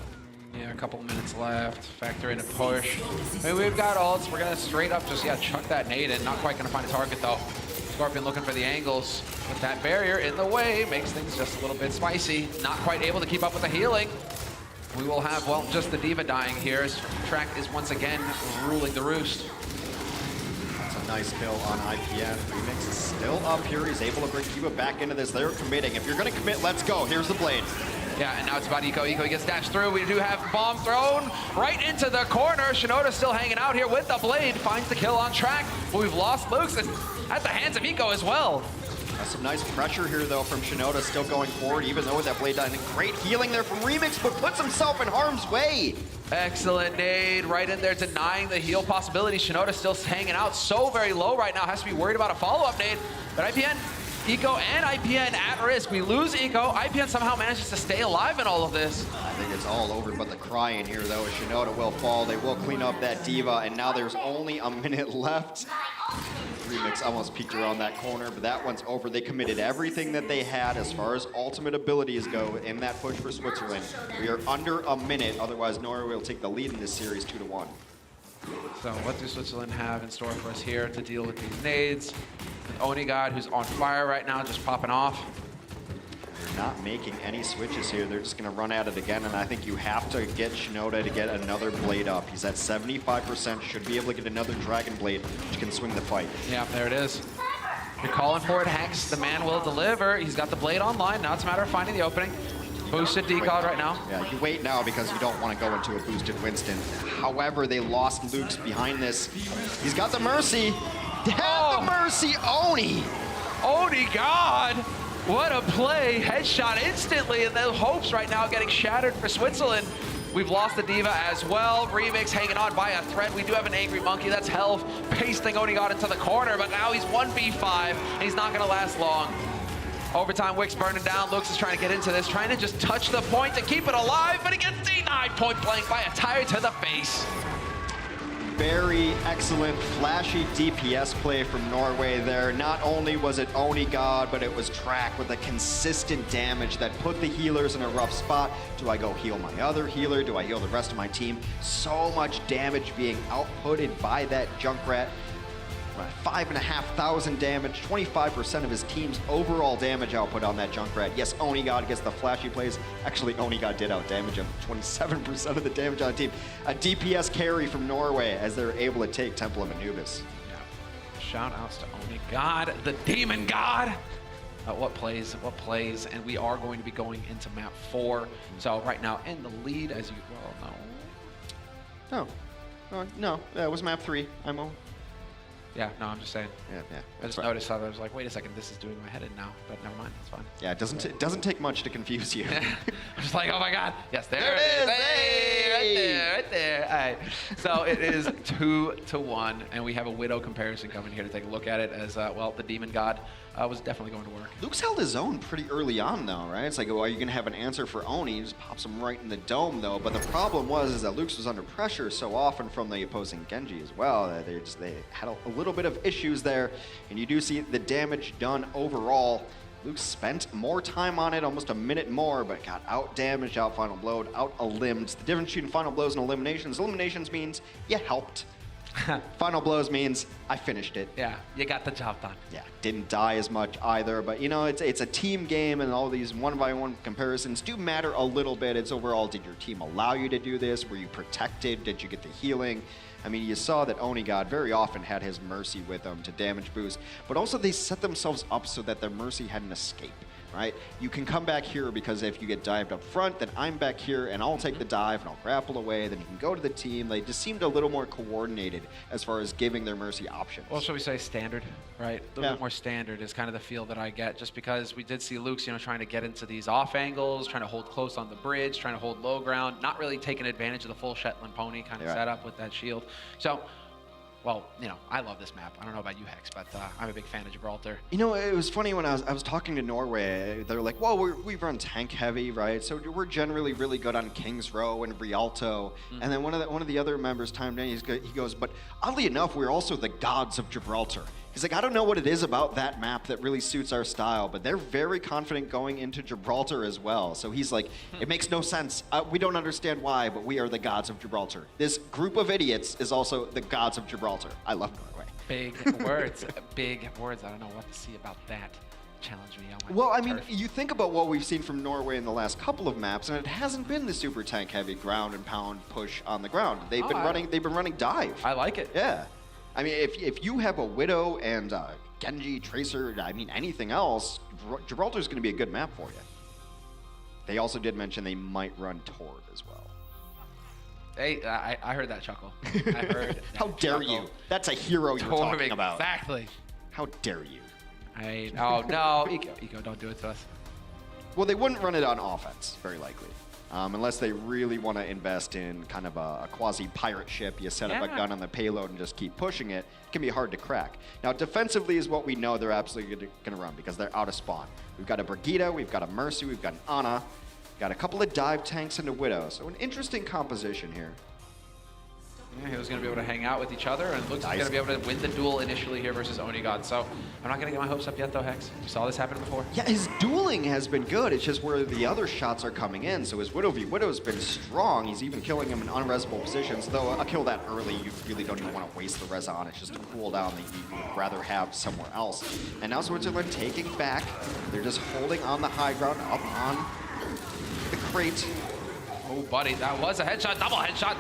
Yeah, a couple minutes left. Factor in a push. I mean, we've got ults. We're gonna straight up just chuck that nade in. Not quite gonna find a target though. Scorpion looking for the angles. With that barrier in the way, makes things just a little bit spicy. Not quite able to keep up with the healing. We will have, well, just the Diva dying here as Track is once again ruling the roost. That's a nice kill on IPN. Remix is still up here. He's able to bring Kiba back into this. They're committing. If you're gonna commit, let's go. Here's the blade. Yeah, and now it's about Eco. Eco gets dashed through. We do have bomb thrown right into the corner. Shinoda still hanging out here with the blade. Finds the kill on Track. But we've lost Luke's at the hands of Eco as well. That's some nice pressure here, though, from Shinoda still going forward, even though with that blade dying. Great healing there from Remix, but puts himself in harm's way. Excellent nade right in there, denying the heal possibility. Shinoda still hanging out so very low right now. Has to be worried about a follow-up nade. But IPN, Eco and IPN at risk. We lose Eco. IPN somehow manages to stay alive in all of this. I think it's all over but the crying here, though. Shinoda will fall. They will clean up that Diva, and now there's only a minute left. Remix almost peeked around that corner, but that one's over. They committed everything that they had as far as ultimate abilities go in that push for Switzerland. We are under a minute, otherwise Norway will take the lead in this series 2-1. So what do Switzerland have in store for us here to deal with these nades? With Onigod, who's on fire right now, just popping off. They're not making any switches here. They're just going to run at it again, and I think you have to get Shinoda to get another blade up. He's at 75%, should be able to get another Dragon Blade, which can swing the fight. Yeah, there it is. You're calling for it, Hex. The man will deliver. He's got the blade online. Now it's a matter of finding the opening. Boosted decod right now. Yeah, you wait now because you don't want to go into a boosted Winston. However, they lost Luke's behind this. He's got the Mercy. They have the Mercy, Oni. Onigod. What a play. Headshot instantly, and the hopes right now getting shattered for Switzerland. We've lost the Diva as well. Remix hanging on by a thread. We do have an Angry Monkey. That's Health pasting Onigod into the corner, but now he's 1v5, and he's not going to last long. Overtime, Wick's burning down. Lux is trying to get into this, trying to just touch the point to keep it alive, but he gets denied point blank by a tire to the face. Very excellent, flashy DPS play from Norway there. Not only was it Onigod, but it was Track with a consistent damage that put the healers in a rough spot. Do I go heal my other healer? Do I heal the rest of my team? So much damage being outputted by that Junkrat. 5,500 damage, 25% of his team's overall damage output on that Junkrat. Yes, Onigod gets the flashy plays. Actually, Onigod did outdamage him, 27% of the damage on the team. A DPS carry from Norway as they're able to take Temple of Anubis. Yeah. Shout outs to Onigod, the demon god. What plays, and we are going to be going into map 4. So right now in the lead, as you well know. No, that was map 3. Yeah, no, I'm just saying. Yeah. I just noticed how I was like, wait a second, this is doing my head in now, but never mind, it's fine. Yeah, it doesn't take much to confuse you. I'm just like, oh my god. Yes, there it is. Hey, right there. All right. So it is 2-1, and we have a Widow comparison coming here to take a look at it as, well, the Demon God was definitely going to work. Luke's held his own pretty early on, though, right? It's like, well, are you going to have an answer for Oni? He just pops him right in the dome, though. But the problem is that Luke's was under pressure so often from the opposing Genji as well. They had a little bit of issues there, and you do see the damage done overall. Luke spent more time on it, almost a minute more, but got out-damaged, out-final blowed, out-elimed. The difference between final blows and eliminations means you helped. Final blows means I finished it. Yeah, you got the job done. Yeah, didn't die as much either, but you know, it's a team game, and all these one-by-one comparisons do matter a little bit. It's overall, did your team allow you to do this? Were you protected? Did you get the healing? I mean, you saw that Onigod very often had his Mercy with him to damage boost, but also they set themselves up so that their Mercy had an escape, right? You can come back here because if you get dived up front, then I'm back here and I'll take the dive and I'll grapple away, then you can go to the team. They just seemed a little more coordinated as far as giving their Mercy options. Well, shall we say standard, right? A little bit more standard is kind of the feel that I get, just because we did see Luke's, trying to get into these off angles, trying to hold close on the bridge, trying to hold low ground, not really taking advantage of the full Shetland pony kind of setup with that shield. So well, you know, I love this map. I don't know about you, Hex, but I'm a big fan of Gibraltar. You know, it was funny when I was talking to Norway. They're like, well, we run tank heavy, right? So we're generally really good on King's Row and Rialto. And then one of the other members chimed in. He goes, but oddly enough, we're also the gods of Gibraltar. He's like, I don't know what it is about that map that really suits our style, but they're very confident going into Gibraltar as well. So he's like, it makes no sense. We don't understand why, but we are the gods of Gibraltar. This group of idiots is also the gods of Gibraltar. I love Norway. Big words, big words. I don't know what to see about that. Challenge me on my Well, I mean, turf. you think about what we've seen from Norway in the last couple of maps, and it hasn't been the super tank heavy ground and pound push on the ground. They've been running dive. I like it. Yeah. I mean, if you have a Widow and Genji, Tracer, I mean, anything else, Gibraltar's going to be a good map for you. They also did mention they might run Tord as well. Hey, I heard that chuckle. I heard that How dare chuckle. you? That's a hero you're talking about. Exactly. How dare you? Oh, no. Eco, don't do it to us. Well, they wouldn't run it on offense, very likely. Unless they really want to invest in kind of a quasi-pirate ship. You set up a gun on the payload and just keep pushing it. It can be hard to crack. Now, defensively is what we know they're absolutely going to run because they're out of spawn. We've got a Brigitte, we've got a Mercy, we've got an Ana. Got a couple of dive tanks and a Widow. So an interesting composition here. Yeah, he was going to be able to hang out with each other, and looks like he's going to be able to win the duel initially here versus Onigod. So I'm not going to get my hopes up yet, though, Hex. You saw this happen before. Yeah, his dueling has been good. It's just where the other shots are coming in. So his Widow v Widow's been strong. He's even killing him in unresable positions. Though a kill that early, you really don't even want to waste the res on. It's just a cooldown that you'd rather have somewhere else. And now Switzerland taking back. They're just holding on the high ground, up on the crate. Oh, buddy, that was a headshot, double headshot.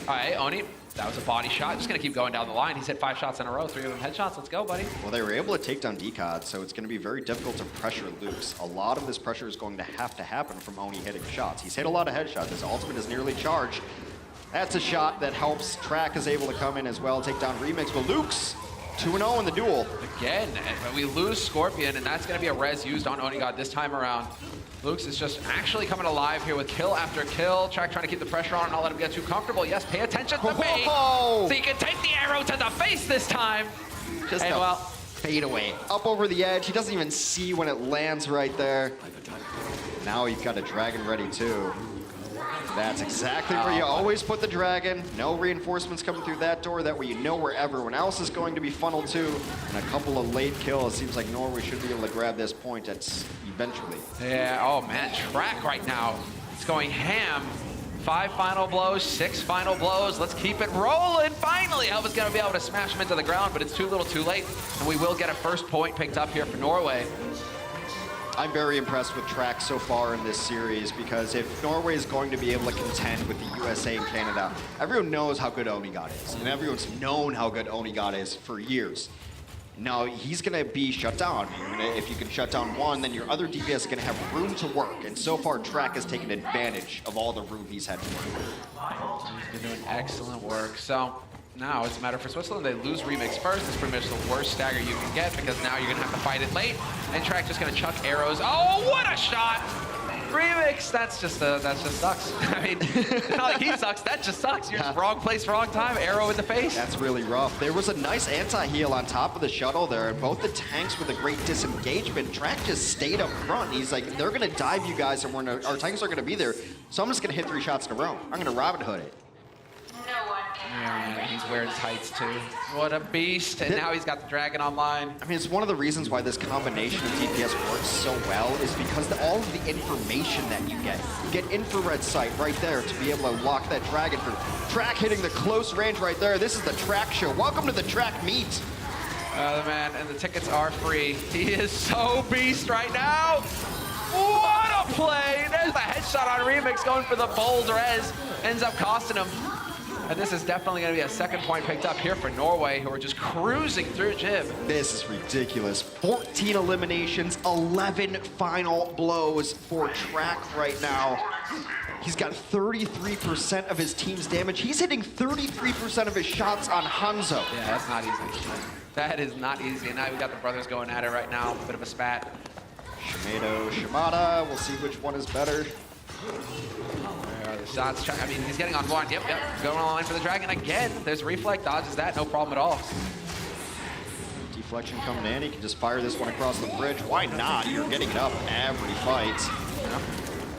All right, Oni, that was a body shot. Just going to keep going down the line. He's hit 5 shots in a row, 3 of them headshots. Let's go, buddy. Well, they were able to take down Decod, so it's going to be very difficult to pressure Lukes. A lot of this pressure is going to happen from Oni hitting shots. He's hit a lot of headshots. His ultimate is nearly charged. That's a shot that helps. Track is able to come in as well, take down Remix. But Lukes, 2-0 in the duel. Again, we lose Scorpion, and that's going to be a res used on Onigod this time around. Lukes is just actually coming alive here with kill after kill. Track trying to keep the pressure on and not let him get too comfortable. Yes, pay attention to me. So you can take the arrow to the face this time. Just and well, fade away. Up over the edge. He doesn't even see when it lands right there. Now he's got a dragon ready too. That's exactly where you always put the dragon. No reinforcements coming through that door. That way you know where everyone else is going to be funneled to. And a couple of late kills. It seems like Norway should be able to grab this point eventually. yeah, oh man, Track right now. It's going ham. 5 final blows, 6 final blows. Let's keep it rolling. Finally, Elva's going to be able to smash him into the ground, but it's too little too late. And we will get a first point picked up here for Norway. I'm very impressed with Track so far in this series because if Norway is going to be able to contend with the USA and Canada, everyone knows how good Onigod is, and everyone's known how good Onigod is for years. Now, he's going to be shut down. If you can shut down one, then your other DPS is going to have room to work, and so far Track has taken advantage of all the room he's had to work. He's been doing excellent work. So now it's a matter for Switzerland. They lose Remix first. It's pretty much the worst stagger you can get because now you're going to have to fight it late. And Track just going to chuck arrows. Oh, what a shot! Remix, that just sucks. I mean, it's not like he sucks. That just sucks. You're just wrong place, wrong time. Arrow in the face. That's really rough. There was a nice anti-heal on top of the shuttle there, and both the tanks with a great disengagement. Track just stayed up front. He's like, they're going to dive you guys, and our tanks are going to be there. So I'm just going to hit 3 shots in a row. I'm going to Robin Hood it. Yeah, he's wearing tights too. What a beast. And now he's got the dragon online. I mean, it's one of the reasons why this combination of DPS works so well is because all of the information that you get. You get infrared sight right there to be able to lock that dragon for Track hitting the close range right there. This is the Track show. Welcome to the Track meet. Man, and the tickets are free. He is so beast right now. What a play. There's the headshot on Remix going for the bold res. Ends up costing him. And this is definitely going to be a second point picked up here for Norway, who are just cruising through Jib. This is ridiculous. 14 eliminations, 11 final blows for Track right now. He's got 33% of his team's damage. He's hitting 33% of his shots on Hanzo. Yeah, that's not easy. That is not easy. And now we've got the brothers going at it right now. A bit of a spat. Shimedo, Shimada. We'll see which one is better. Where are the shots. I mean, he's getting on one. Yep, going on the line for the Dragon again. There's reflect, dodges that, no problem at all. Deflection coming in, he can just fire this one across the bridge. Why not? You're getting it up every fight. Yeah.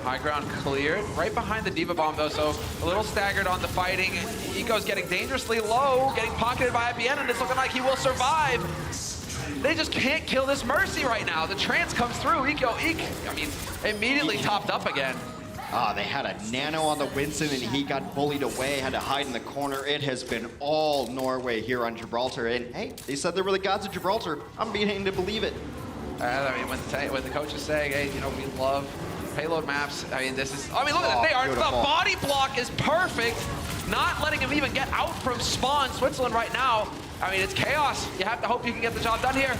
High ground cleared. Right behind the Diva Bomb, though, so a little staggered on the fighting. Eco's getting dangerously low, getting pocketed by IBN, and it's looking like he will survive. They just can't kill this Mercy right now. The trance comes through. Eco, I mean, immediately topped up again. They had a nano on the Winston, and he got bullied away, had to hide in the corner. It has been all Norway here on Gibraltar, and hey, they said they were the gods of Gibraltar. I'm beginning to believe it. I mean, when the coach is saying, hey, you know, we love payload maps, I mean, this is, I mean, look at this. They are, the body block is perfect. Not letting him even get out from spawn. Switzerland right now, I mean, it's chaos. You have to hope you can get the job done here.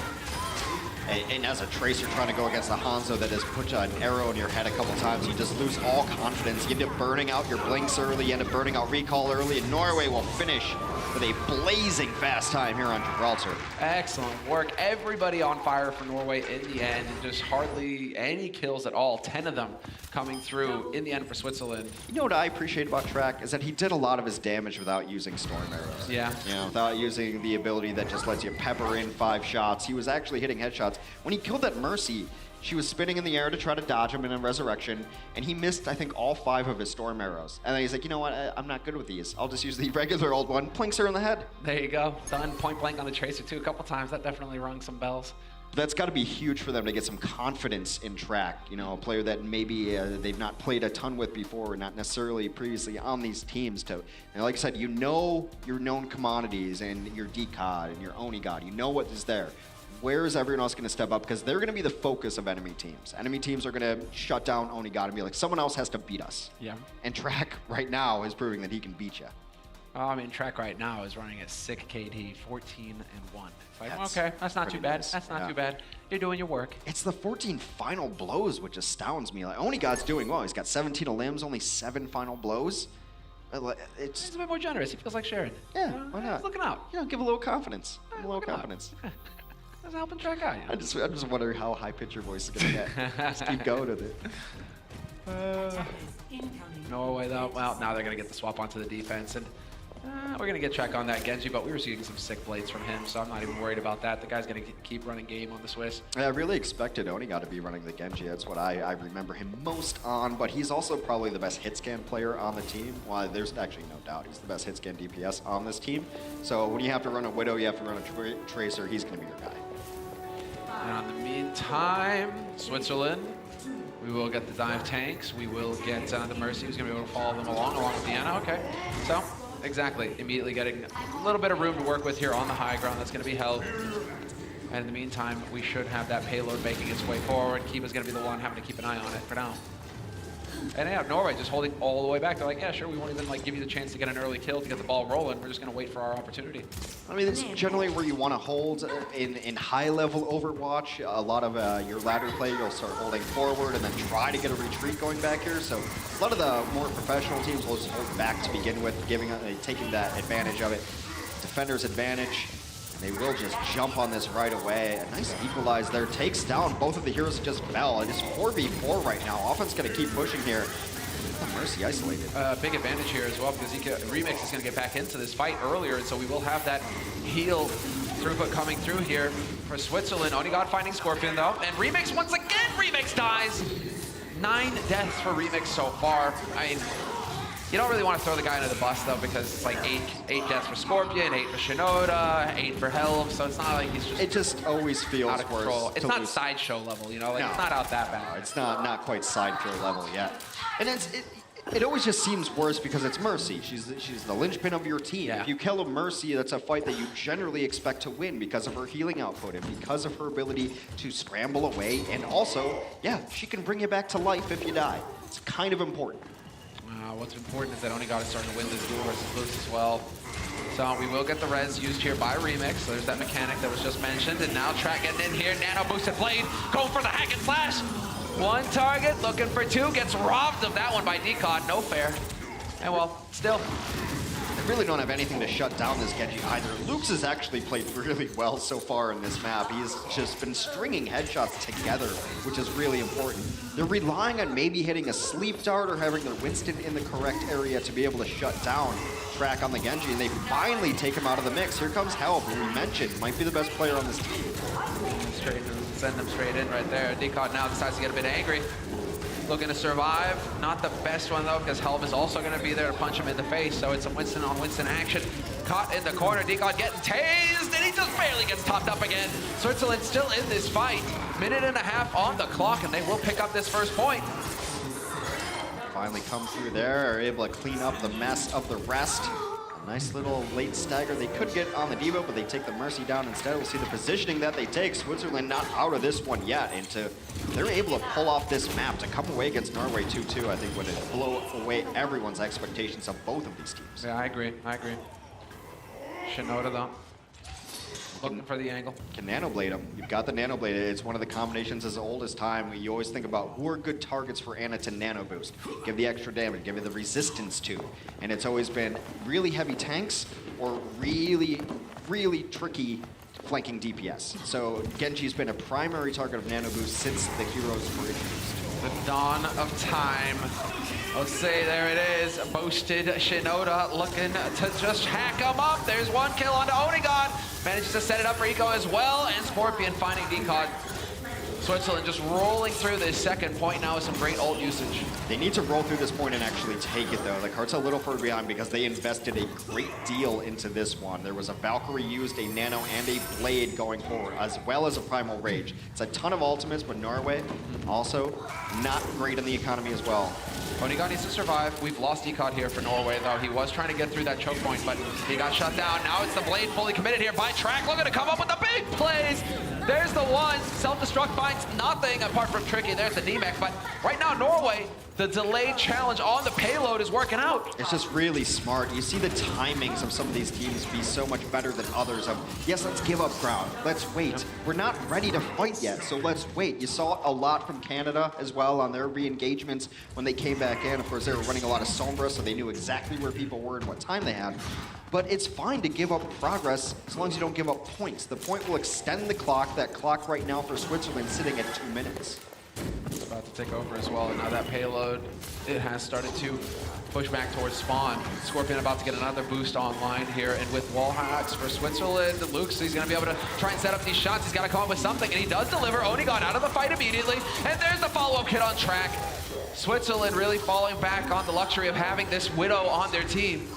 And as a Tracer trying to go against the Hanzo that has put an arrow in your head a couple times, you just lose all confidence. You end up burning out your blinks early, you end up burning out recall early, and Norway will finish with a blazing fast time here on Gibraltar. Excellent work. Everybody on fire for Norway in the end. Just hardly any kills at all. 10 of them coming through in the end for Switzerland. You know what I appreciate about Track is that he did a lot of his damage without using storm arrows. Yeah. You know, without using the ability that just lets you pepper in 5 shots. He was actually hitting headshots. When he killed that Mercy, she was spinning in the air to try to dodge him in a resurrection, and he missed, I think, all 5 of his storm arrows. And then he's like, you know what, I'm not good with these. I'll just use the regular old one. Plinks her in the head. There you go. Done point blank on the Tracer too a couple times. That definitely rung some bells. That's got to be huge for them to get some confidence in Track. You know, a player that maybe they've not played a ton with before, not necessarily previously on these teams. And like I said, you know your known commodities and your D-COD and your Oni-God. You know what is there. Where is everyone else going to step up? Because they're going to be the focus of enemy teams. Enemy teams are going to shut down Oni-God and be like, someone else has to beat us. Yeah. And Track right now is proving that he can beat you. I mean, Track right now is running at sick KD, 14-1. Like, That's okay, that's not too bad. nice. That's not Yeah. too bad. You're doing your work. It's the 14 final blows, which astounds me. Like, Oni-God's doing well. He's got 17 limbs, only 7 final blows. It's He's a bit more generous. He feels like sharing. Yeah, why not? He's looking out. You know, give a little confidence. Give a little Looking out. confidence. That's helping Track out. You know? I'm just wondering how high pitch your voice is gonna get. Just keep going with it. Norway though, well, now they're gonna get the swap onto the defense, and we're gonna get Track on that Genji, but we were seeing some sick blades from him, so I'm not even worried about that. The guy's gonna keep running game on the Swiss. I really expected Oni-God to be running the Genji. That's what I remember him most on, but he's also probably the best hit scan player on the team. Well, there's actually no doubt he's the best hit scan DPS on this team. So when you have to run a Widow, you have to run a Tracer, he's gonna be your guy. And in the meantime, Switzerland, we will get the dive tanks. We will get the Mercy, who's going to be able to follow them along with Deanna. Okay, so exactly, immediately getting a little bit of room to work with here on the high ground. That's going to be held. And in the meantime, we should have that payload making its way forward. Kiba's going to be the one having to keep an eye on it for now. And yeah, Norway just holding all the way back. They're like, yeah, sure, we won't even like give you the chance to get an early kill to get the ball rolling. We're just going to wait for our opportunity. I mean, it's generally where you want to hold in high-level Overwatch. A lot of your ladder play, you'll start holding forward and then try to get a retreat going back here. So a lot of the more professional teams will just hold back to begin with, taking that advantage of it. Defender's advantage. And they will just jump on this right away. A nice equalize there. Takes down both of the heroes that just fell. It is 4v4 right now. Offense going to keep pushing here. Oh, Mercy isolated. Big advantage here as well because Remix is going to get back into this fight earlier, and so we will have that heal throughput coming through here for Switzerland. Oni-God finding Scorpion though, and Remix once again, Remix dies. 9 deaths for Remix so far. I mean, you don't really want to throw the guy under the bus though, because it's like 8 deaths for Scorpion, 8 for Shinoda, 8 for Helm, so it's not like he's just. It just always feels out of control. worse. It's not sideshow level, you know, like No. it's not out that bad. It's not quite sideshow level yet. And it always just seems worse because it's Mercy. She's the linchpin of your team. Yeah. If you kill a Mercy, that's a fight that you generally expect to win because of her healing output and because of her ability to scramble away. And also, yeah, she can bring you back to life if you die. It's kind of important. What's important is that Oni-God is starting to win this duel versus Boost as well. So we will get the res used here by Remix. So there's that mechanic that was just mentioned. And now Track getting in here. Nano boosted blade. Going for the hack and slash. 1 target, looking for 2. Gets robbed of that one by D-COD. No fair. And well, still, really don't have anything to shut down this Genji either. Lux has actually played really well so far in this map. He's just been stringing headshots together, which is really important. They're relying on maybe hitting a sleep dart or having their Winston in the correct area to be able to shut down Track on the Genji, and they finally take him out of the mix. Here comes Help, who we mentioned might be the best player on this team. Send them straight in right there. Decod now decides to get a bit angry. Looking to survive. Not the best one though, because Helm is also going to be there to punch him in the face. So it's a Winston on Winston action. Caught in the corner. Decod getting tased, and he just barely gets topped up again. Switzerland still in this fight. Minute and a half on the clock, and they will pick up this first point. Finally come through there, are able to clean up the mess of the rest. Nice little late stagger. They could get on the Devo, but they take the Mercy down instead. We'll see the positioning that they take. Switzerland not out of this one yet. And they're able to pull off this map to come away against Norway 2-2, I think would blow away everyone's expectations of both of these teams. Yeah, I agree. Shinoda though. Looking for the angle. Can nanoblade him. You've got the nanoblade. It's one of the combinations as old as time. You always think about who are good targets for Ana to nano boost. Give the extra damage, give you the resistance to. And it's always been really heavy tanks or really, really tricky flanking DPS. So Genji's been a primary target of nano boost since the heroes were introduced. The dawn of time. Let's say there it is. Boasted Shinoda looking to just hack him up. There's one kill onto Onigon. Manages to set it up for Eco as well. And Scorpion finding Decod. Switzerland just rolling through this second point now with some great ult usage. They need to roll through this point and actually take it though. The Cart's a little further behind because they invested a great deal into this one. There was a Valkyrie used, a Nano, and a Blade going forward, as well as a Primal Rage. It's a ton of ultimates, but Norway also not great in the economy as well. Onigon needs to survive. We've lost Decod here for Norway though. He was trying to get through that choke point, but he got shut down. Now it's the Blade fully committed here by Track, looking to come up with the big plays. There's the one. Self-destruct finds nothing apart from Tricky. There's the DMAC. But right now, Norway, the delayed challenge on the payload is working out. It's just really smart. You see the timings of some of these teams be so much better than others of, yes, let's give up ground. Let's wait. We're not ready to fight yet, so let's wait. You saw a lot from Canada as well on their re-engagements when they came back in. Of course, they were running a lot of Sombra, so they knew exactly where people were and what time they had. But it's fine to give up progress as long as you don't give up points. The point will extend the clock. That clock right now for Switzerland sitting at 2 minutes. It's about to take over as well. And now that payload, it has started to push back towards spawn. Scorpion about to get another boost online here. And with wall hacks for Switzerland, Lux, he's going to be able to try and set up these shots. He's got to come up with something, and he does deliver. Onigon out of the fight immediately. And there's the follow-up kit on Track. Switzerland really falling back on the luxury of having this Widow on their team.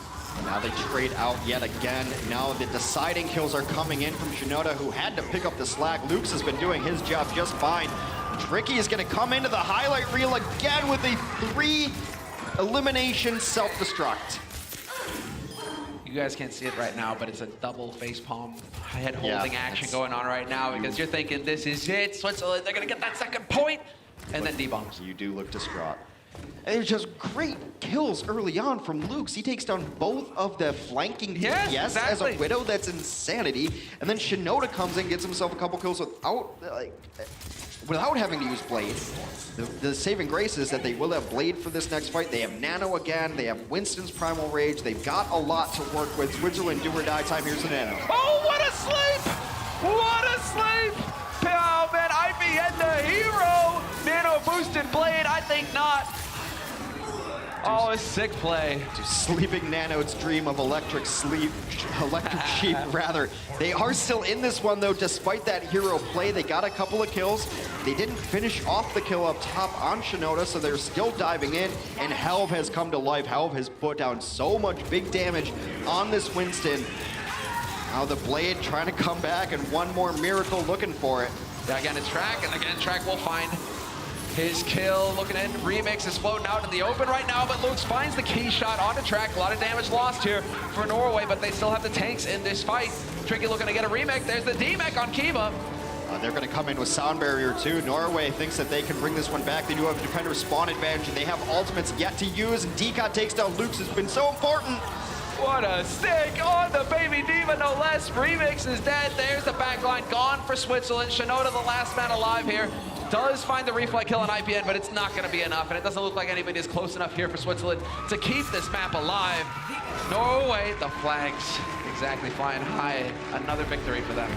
Now they trade out yet again. Now the deciding kills are coming in from Shinoda, who had to pick up the slack. Lux has been doing his job just fine. Tricky is going to come into the highlight reel again with a 3 elimination self-destruct. You guys can't see it right now, but it's a double facepalm head holding action going on right now because you're thinking this is it. Switzerland, they're going to get that second point, and then D-bombs. You do look distraught. And it's just great kills early on from Lux. He takes down both of the flanking DPS as a Widow. That's insanity. And then Shinoda comes in, gets himself a couple kills without having to use Blade. The saving grace is that they will have Blade for this next fight. They have Nano again. They have Winston's Primal Rage. They've got a lot to work with. Switzerland, do or die time. Here's the Nano. Oh, what a sleep! What a sleep! Oh, man, IBN the hero! Nano boosted Blade, I think not. Oh, a sick play. To sleeping Nano's dream of electric sheep, rather. They are still in this one, though, despite that hero play. They got a couple of kills. They didn't finish off the kill up top on Shinoda, so they're still diving in, and Helv has come to life. Helv has put down so much big damage on this Winston. Now the Blade trying to come back, and one more miracle looking for it. Yeah, again, it's Track, and again, Track will find his kill. Looking in, Remix is floating out in the open right now, but Lux finds the key shot onto Track. A lot of damage lost here for Norway, but they still have the tanks in this fight. Tricky looking to get a Remix. There's the DMAC on Kiva. They're going to come in with Sound Barrier too. Norway thinks that they can bring this one back. They do have a defender spawn advantage, and they have ultimates yet to use, and Decod takes down Lux. Has been so important. What a stick on the baby diva, no less. Remix is dead. There's the backline gone for Switzerland. Shinoda, the last man alive here. does find the reflect kill on IPN, but it's not going to be enough, and it doesn't look like anybody is close enough here for Switzerland to keep this map alive. Norway, the flags exactly flying high. Another victory for them.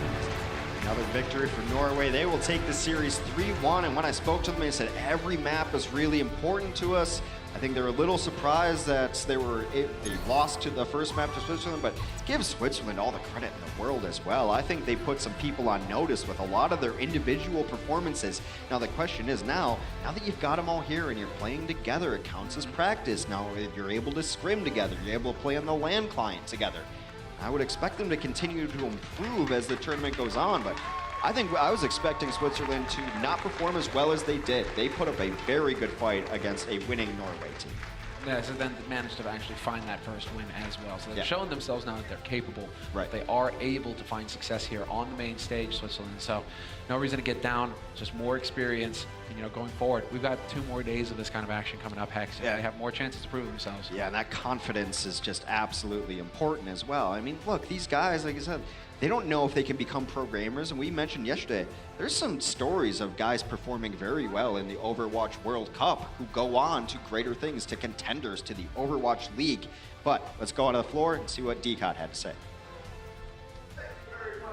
Another victory for Norway. They will take the series 3-1, and when I spoke to them, they said every map is really important to us. I think they're a little surprised that they lost to the first map to Switzerland, but give Switzerland all the credit in the world as well. I think they put some people on notice with a lot of their individual performances. Now the question is now that you've got them all here and you're playing together, it counts as practice. Now you're able to scrim together, you're able to play on the LAN client together. I would expect them to continue to improve as the tournament goes on, but I think I was expecting Switzerland to not perform as well as they did. They put up a very good fight against a winning Norway team. Yeah, so then they managed to actually find that first win as well. So they've shown themselves now that they're capable. Right. They are able to find success here on the main stage, Switzerland. So no reason to get down, just more experience. And, you know, going forward, we've got 2 more days of this kind of action coming up, Hex. Yeah. They have more chances to prove themselves. Yeah, and that confidence is just absolutely important as well. I mean, look, these guys, like I said, they don't know if they can become pro gamers, and we mentioned yesterday, there's some stories of guys performing very well in the Overwatch World Cup who go on to greater things, to contenders, to the Overwatch League. But let's go onto the floor and see what Decod had to say.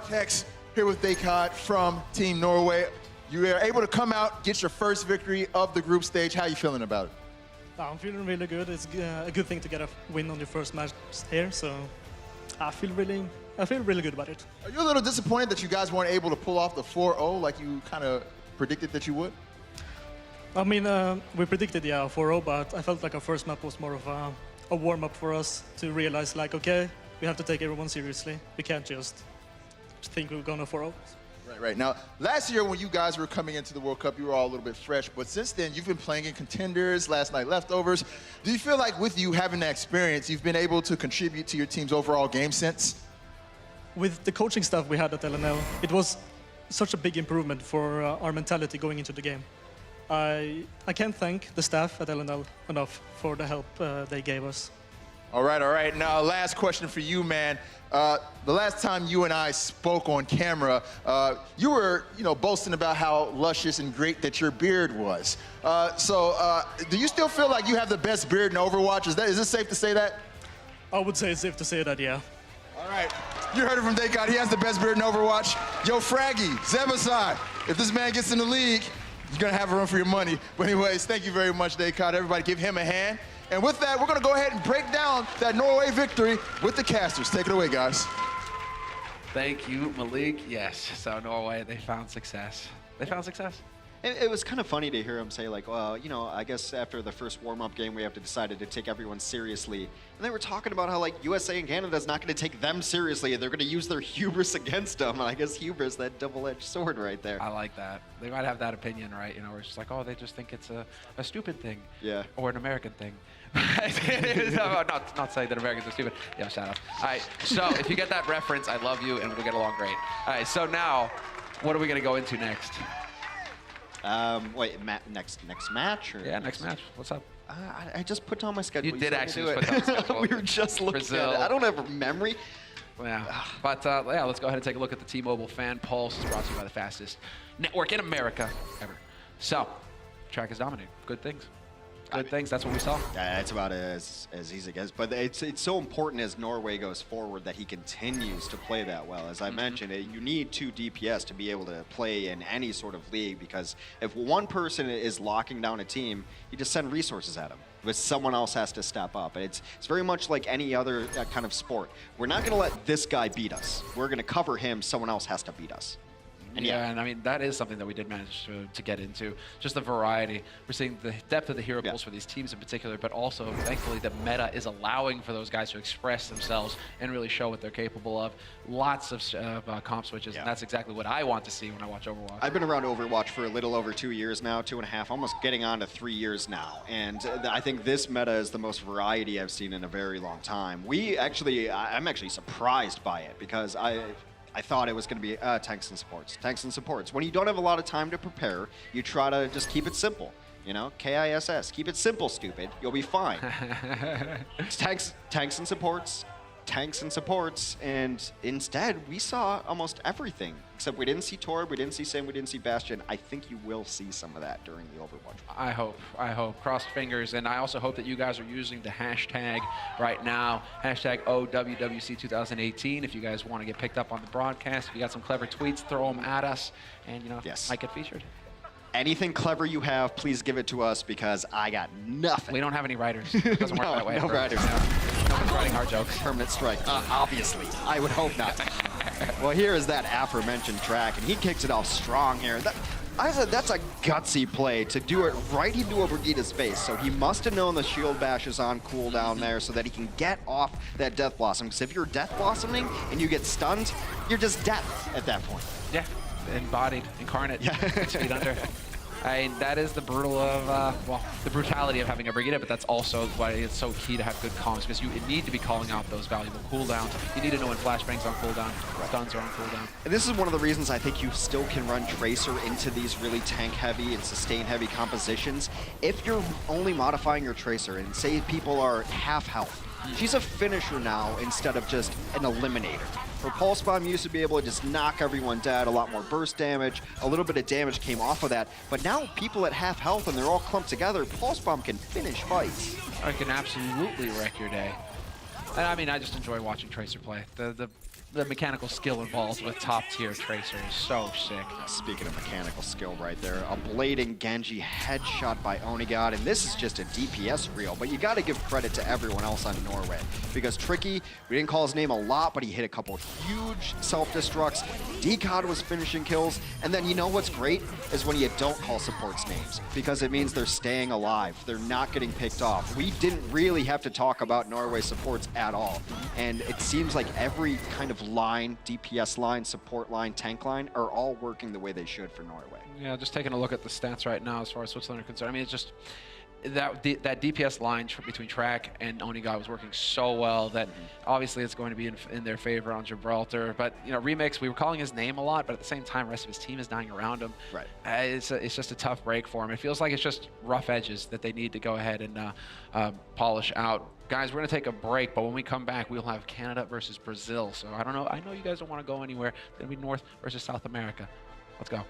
Hex, here with Decod from Team Norway. You were able to come out, get your first victory of the group stage. How are you feeling about it? I'm feeling really good. It's a good thing to get a win on your first match here, so I feel really good about it. Are you a little disappointed that you guys weren't able to pull off the 4-0 like you kind of predicted that you would? I mean, we predicted, 4-0, but I felt like our first map was more of a warm-up for us to realize, like, okay, we have to take everyone seriously. We can't just think we're going to 4-0. Right. Now, last year when you guys were coming into the World Cup, you were all a little bit fresh, but since then, you've been playing in contenders, last night leftovers. Do you feel like with you having that experience, you've been able to contribute to your team's overall game sense? With the coaching staff we had at LNL, it was such a big improvement for our mentality going into the game. I can't thank the staff at LNL enough for the help they gave us. All right. Now, last question for you, man. The last time you and I spoke on camera, you were, boasting about how luscious and great that your beard was. Do you still feel like you have the best beard in Overwatch? Is it safe to say that? I would say it's safe to say that, yeah. All right. You heard it from Decod. He has the best beard in Overwatch. Yo, Fraggy, Zebasai, if this man gets in the league, you're going to have a run for your money. But anyways, thank you very much, Decod. Everybody give him a hand. And with that, we're going to go ahead and break down that Norway victory with the casters. Take it away, guys. Thank you, Malik. Yes, so Norway, they found success. It was kind of funny to hear him say, like, well, I guess after the first warm-up game, we have to decide to take everyone seriously. And they were talking about how, like, USA and Canada's not going to take them seriously. They're going to use their hubris against them. And I guess hubris, that double-edged sword right there. I like that. They might have that opinion, right? Where it's just like, oh, they just think it's a stupid thing. Yeah. Or an American thing. not saying that Americans are stupid. Yeah, shout out. All right, so if you get that reference, I love you, and we'll get along great. All right, so now, what are we going to go into next? Wait, next match? Or Yeah, next match. What's up? I just put down my schedule. You did actually put down the schedule. We were just looking Brazil. at it. I don't have a memory. Yeah, but let's go ahead and take a look at the T-Mobile Fan Pulse. It's brought to you by the fastest network in America ever. So, track is dominating. Good things. That's what we saw. That's about as easy as. But it's so important as Norway goes forward that he continues to play that well. As I mentioned, you need 2 DPS to be able to play in any sort of league, because if one person is locking down a team, you just send resources at them. But someone else has to step up. It's very much like any other kind of sport. We're not going to let this guy beat us. We're going to cover him. Someone else has to beat us. And and I mean, that is something that we did manage to get into. Just the variety. We're seeing the depth of the hero pools for these teams in particular, but also, thankfully, the meta is allowing for those guys to express themselves and really show what they're capable of. Lots of comp switches, and that's exactly what I want to see when I watch Overwatch. I've been around Overwatch for a little over 2 years now, 2.5, almost getting on to 3 years now. And I think this meta is the most variety I've seen in a very long time. I'm actually surprised by it, because I thought it was going to be tanks and supports. When you don't have a lot of time to prepare, you try to just keep it simple. KISS. Keep it simple, stupid. You'll be fine. Tanks and supports. tanks and supports, and instead we saw almost everything. Except we didn't see Torb, we didn't see Sim, we didn't see Bastion. I think you will see some of that during the Overwatch. I hope. Crossed fingers, and I also hope that you guys are using the hashtag right now, hashtag OWWC 2018. If you guys want to get picked up on the broadcast, if you got some clever tweets, throw them at us, and Yes. might get featured. Anything clever you have, please give it to us because I got nothing. We don't have any writers. It doesn't work that way. No writers. No one's writing our jokes. Permanent strike. Obviously. I would hope not. Well, here is that aforementioned track, and he kicks it off strong here. I said that's a gutsy play to do it right into a Brigida's face. So he must have known the shield bash is on cooldown there so that he can get off that Death Blossom. Because if you're Death Blossoming and you get stunned, you're just death at that point. Yeah, embodied, incarnate, 6 feet under. That is the the brutality of having a Brigida, but that's also why it's so key to have good comms, because you need to be calling out those valuable cooldowns. You need to know when flashbang's on cooldown, stuns are on cooldown. And this is one of the reasons I think you still can run Tracer into these really tank-heavy and sustain-heavy compositions. If you're only modifying your Tracer, and say people are half health, she's a finisher now instead of just an eliminator. Her Pulse Bomb used to be able to just knock everyone dead, a lot more burst damage, a little bit of damage came off of that, but now people at half health and they're all clumped together, Pulse Bomb can finish fights. I can absolutely wreck your day. And I mean, I just enjoy watching Tracer play. The mechanical skill involved with top-tier Tracer is so sick. Speaking of mechanical skill right there, a blading Genji headshot by Onigod, and this is just a DPS reel, but you gotta give credit to everyone else on Norway, because Tricky, we didn't call his name a lot, but he hit a couple huge self-destructs. Decod was finishing kills, and then you know what's great is when you don't call supports names, because it means they're staying alive. They're not getting picked off. We didn't really have to talk about Norway supports at all, and it seems like every kind of line, DPS line, support line, tank line, are all working the way they should for Norway. Yeah, just taking a look at the stats right now as far as Switzerland are concerned. I mean, it's just that DPS line between Track and Onigod was working so well that obviously it's going to be in their favor on Gibraltar. But Remix, we were calling his name a lot, but at the same time, the rest of his team is dying around him. Right. It's just a tough break for him. It feels like it's just rough edges that they need to go ahead and polish out. Guys, we're going to take a break, but when we come back, we'll have Canada versus Brazil. So I don't know. I know you guys don't want to go anywhere. It's going to be North versus South America. Let's go.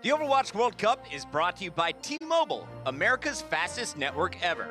The Overwatch World Cup is brought to you by T-Mobile, America's fastest network ever.